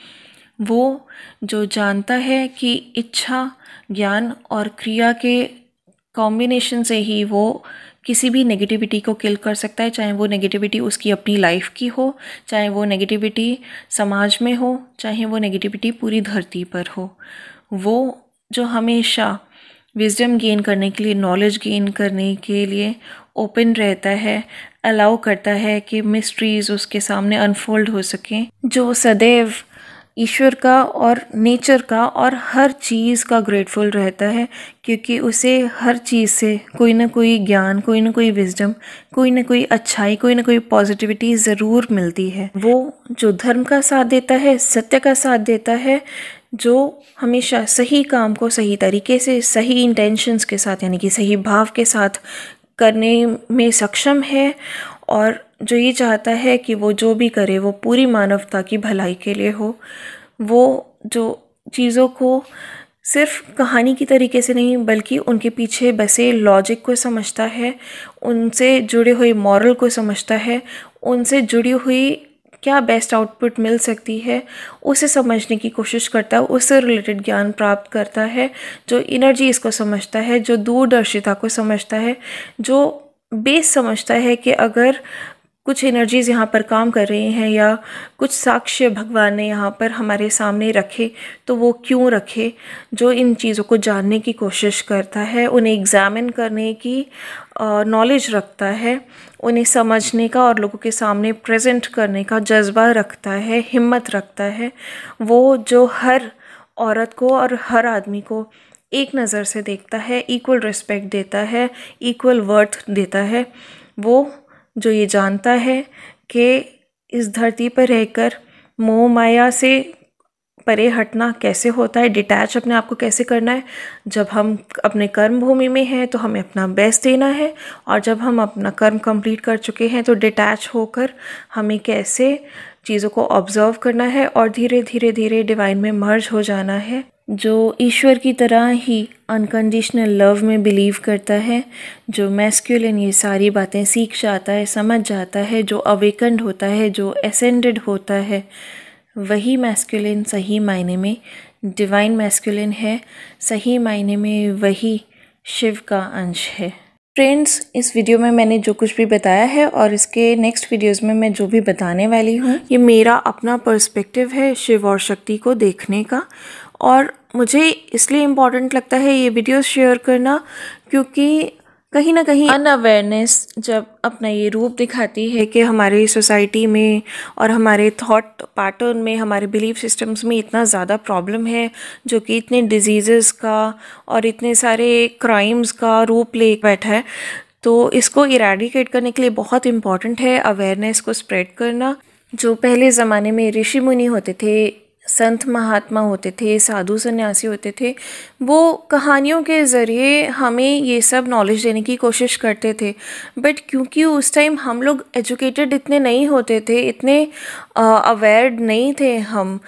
वो जो जानता है कि इच्छा, ज्ञान और क्रिया के कॉम्बिनेशन से ही वो किसी भी नेगेटिविटी को किल कर सकता है, चाहे वो नेगेटिविटी उसकी अपनी लाइफ की हो, चाहे वो नेगेटिविटी समाज में हो, चाहे वो नेगेटिविटी पूरी धरती पर हो। वो जो हमेशा विजडम गेन करने के लिए, नॉलेज गेन करने के लिए ओपन रहता है, अलाउ करता है कि मिस्ट्रीज़ उसके सामने अनफोल्ड हो सकें, जो सदैव ईश्वर का और नेचर का और हर चीज़ का ग्रेटफुल रहता है, क्योंकि उसे हर चीज़ से कोई ना कोई ज्ञान, कोई ना कोई विजडम, कोई ना कोई अच्छाई, कोई ना कोई पॉजिटिविटी ज़रूर मिलती है। वो जो धर्म का साथ देता है, सत्य का साथ देता है, जो हमेशा सही काम को सही तरीके से, सही इंटेंशंस के साथ, यानी कि सही भाव के साथ करने में सक्षम है, और जो ये चाहता है कि वो जो भी करे वो पूरी मानवता की भलाई के लिए हो। वो जो चीज़ों को सिर्फ कहानी की तरीके से नहीं, बल्कि उनके पीछे बसे लॉजिक को समझता है, उनसे जुड़े हुए मॉरल को समझता है, उनसे जुड़ी हुई क्या बेस्ट आउटपुट मिल सकती है उसे समझने की कोशिश करता है, उससे रिलेटेड ज्ञान प्राप्त करता है, जो एनर्जीज़ को समझता है, जो दूरदर्शिता को समझता है, जो बेस समझता है कि अगर कुछ एनर्जीज़ यहाँ पर काम कर रही हैं या कुछ साक्ष्य भगवान ने यहाँ पर हमारे सामने रखे तो वो क्यों रखे, जो इन चीज़ों को जानने की कोशिश करता है, उन्हें एग्ज़ामिन करने की नॉलेज रखता है, उन्हें समझने का और लोगों के सामने प्रेजेंट करने का जज्बा रखता है, हिम्मत रखता है। वो जो हर औरत को और हर आदमी को एक नज़र से देखता है, इक्वल रिस्पेक्ट देता है, इक्वल वर्थ देता है। वो जो ये जानता है कि इस धरती पर रहकर मोह माया से परे हटना कैसे होता है, डिटैच अपने आप को कैसे करना है। जब हम अपने कर्म भूमि में हैं तो हमें अपना बेस्ट देना है, और जब हम अपना कर्म कंप्लीट कर चुके हैं तो डिटैच होकर हमें कैसे चीज़ों को ऑब्जर्व करना है और धीरे धीरे धीरे डिवाइन में मर्ज हो जाना है। जो ईश्वर की तरह ही अनकंडीशनल लव में बिलीव करता है, जो मैस्कुलिन ये सारी बातें सीख जाता है, समझ जाता है, जो अवेकन्ड होता है, जो एसेंडेड होता है, वही मैस्कुलिन सही मायने में डिवाइन मैस्कुलिन है, सही मायने में वही शिव का अंश है। फ्रेंड्स, इस वीडियो में मैंने जो कुछ भी बताया है और इसके नेक्स्ट वीडियोस में मैं जो भी बताने वाली हूँ, ये मेरा अपना पर्सपेक्टिव है शिव और शक्ति को देखने का, और मुझे इसलिए इम्पॉर्टेंट लगता है ये वीडियोस शेयर करना क्योंकि कहीं ना कहीं अनअवेयरनेस जब अपना ये रूप दिखाती है कि हमारी सोसाइटी में और हमारे थॉट पैटर्न में, हमारे बिलीफ सिस्टम्स में इतना ज़्यादा प्रॉब्लम है, जो कि इतने डिजीज़ का और इतने सारे क्राइम्स का रूप ले बैठा है, तो इसको इरेडिकेट करने के लिए बहुत इम्पॉर्टेंट है अवेयरनेस को स्प्रेड करना। जो पहले ज़माने में ऋषि मुनि होते थे, संत महात्मा होते थे, साधु सन्यासी होते थे, वो कहानियों के ज़रिए हमें ये सब नॉलेज देने की कोशिश करते थे। बट क्योंकि उस टाइम हम लोग एजुकेटेड इतने नहीं होते थे, इतने अवेयर नहीं थे हम,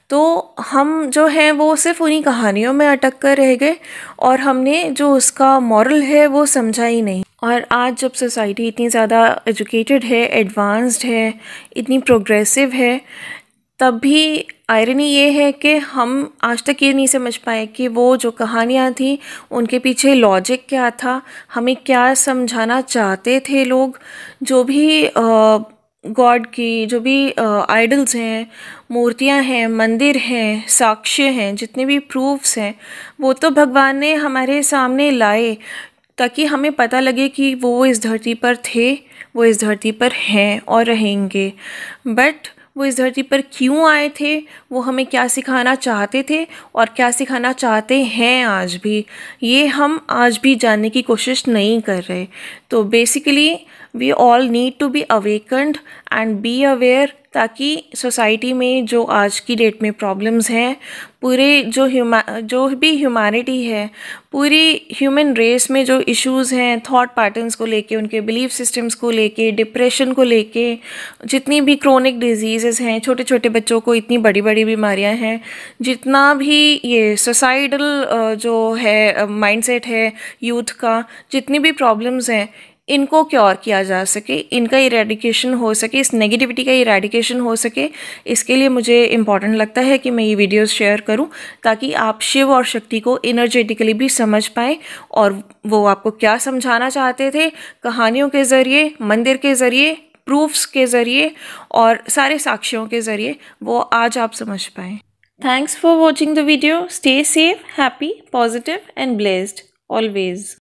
तो हम जो हैं वो सिर्फ उन्हीं कहानियों में अटक कर रह गए और हमने जो उसका मॉरल है वो समझा ही नहीं। और आज जब सोसाइटी इतनी ज़्यादा एजुकेटेड है, एडवांस्ड है, इतनी प्रोग्रेसिव है, तब भी आयरनी ये है कि हम आज तक ये नहीं समझ पाए कि वो जो कहानियाँ थी उनके पीछे लॉजिक क्या था, हमें क्या समझाना चाहते थे लोग। जो भी गॉड की जो भी आइडल्स हैं, मूर्तियाँ हैं, मंदिर हैं, साक्ष्य हैं, जितने भी प्रूफ्स हैं, वो तो भगवान ने हमारे सामने लाए ताकि हमें पता लगे कि वो इस धरती पर थे, वो इस धरती पर हैं और रहेंगे। बट वो इस धरती पर क्यों आए थे, वो हमें क्या सिखाना चाहते थे और क्या सिखाना चाहते हैं आज भी, ये हम आज भी जानने की कोशिश नहीं कर रहे। तो basically we all need to be awakened and be aware, ताकि सोसाइटी में जो आज की डेट में प्रॉब्लम्स हैं, पूरे जो भी ह्यूमैनिटी है, पूरी ह्यूमन रेस में जो इश्यूज़ हैं, थॉट पैटर्न्स को लेके, उनके बिलीफ सिस्टम्स को लेके, डिप्रेशन को लेके, जितनी भी क्रोनिक डिजीज़ेस हैं, छोटे छोटे बच्चों को इतनी बड़ी बड़ी बीमारियां हैं, जितना भी ये सोसाइटल जो है माइंडसेट है यूथ का, जितनी भी प्रॉब्लम्स हैं, इनको क्योर किया जा सके, इनका इरेडिकेशन हो सके, इस नेगेटिविटी का इरेडिकेशन हो सके, इसके लिए मुझे इम्पॉर्टेंट लगता है कि मैं ये वीडियोस शेयर करूं, ताकि आप शिव और शक्ति को एनर्जेटिकली भी समझ पाएँ और वो आपको क्या समझाना चाहते थे कहानियों के ज़रिए, मंदिर के ज़रिए, प्रूफ्स के ज़रिए और सारे साक्ष्यों के ज़रिए, वो आज आप समझ पाएँ। Thanks for watching the video. Stay safe, happy, positive and blessed always.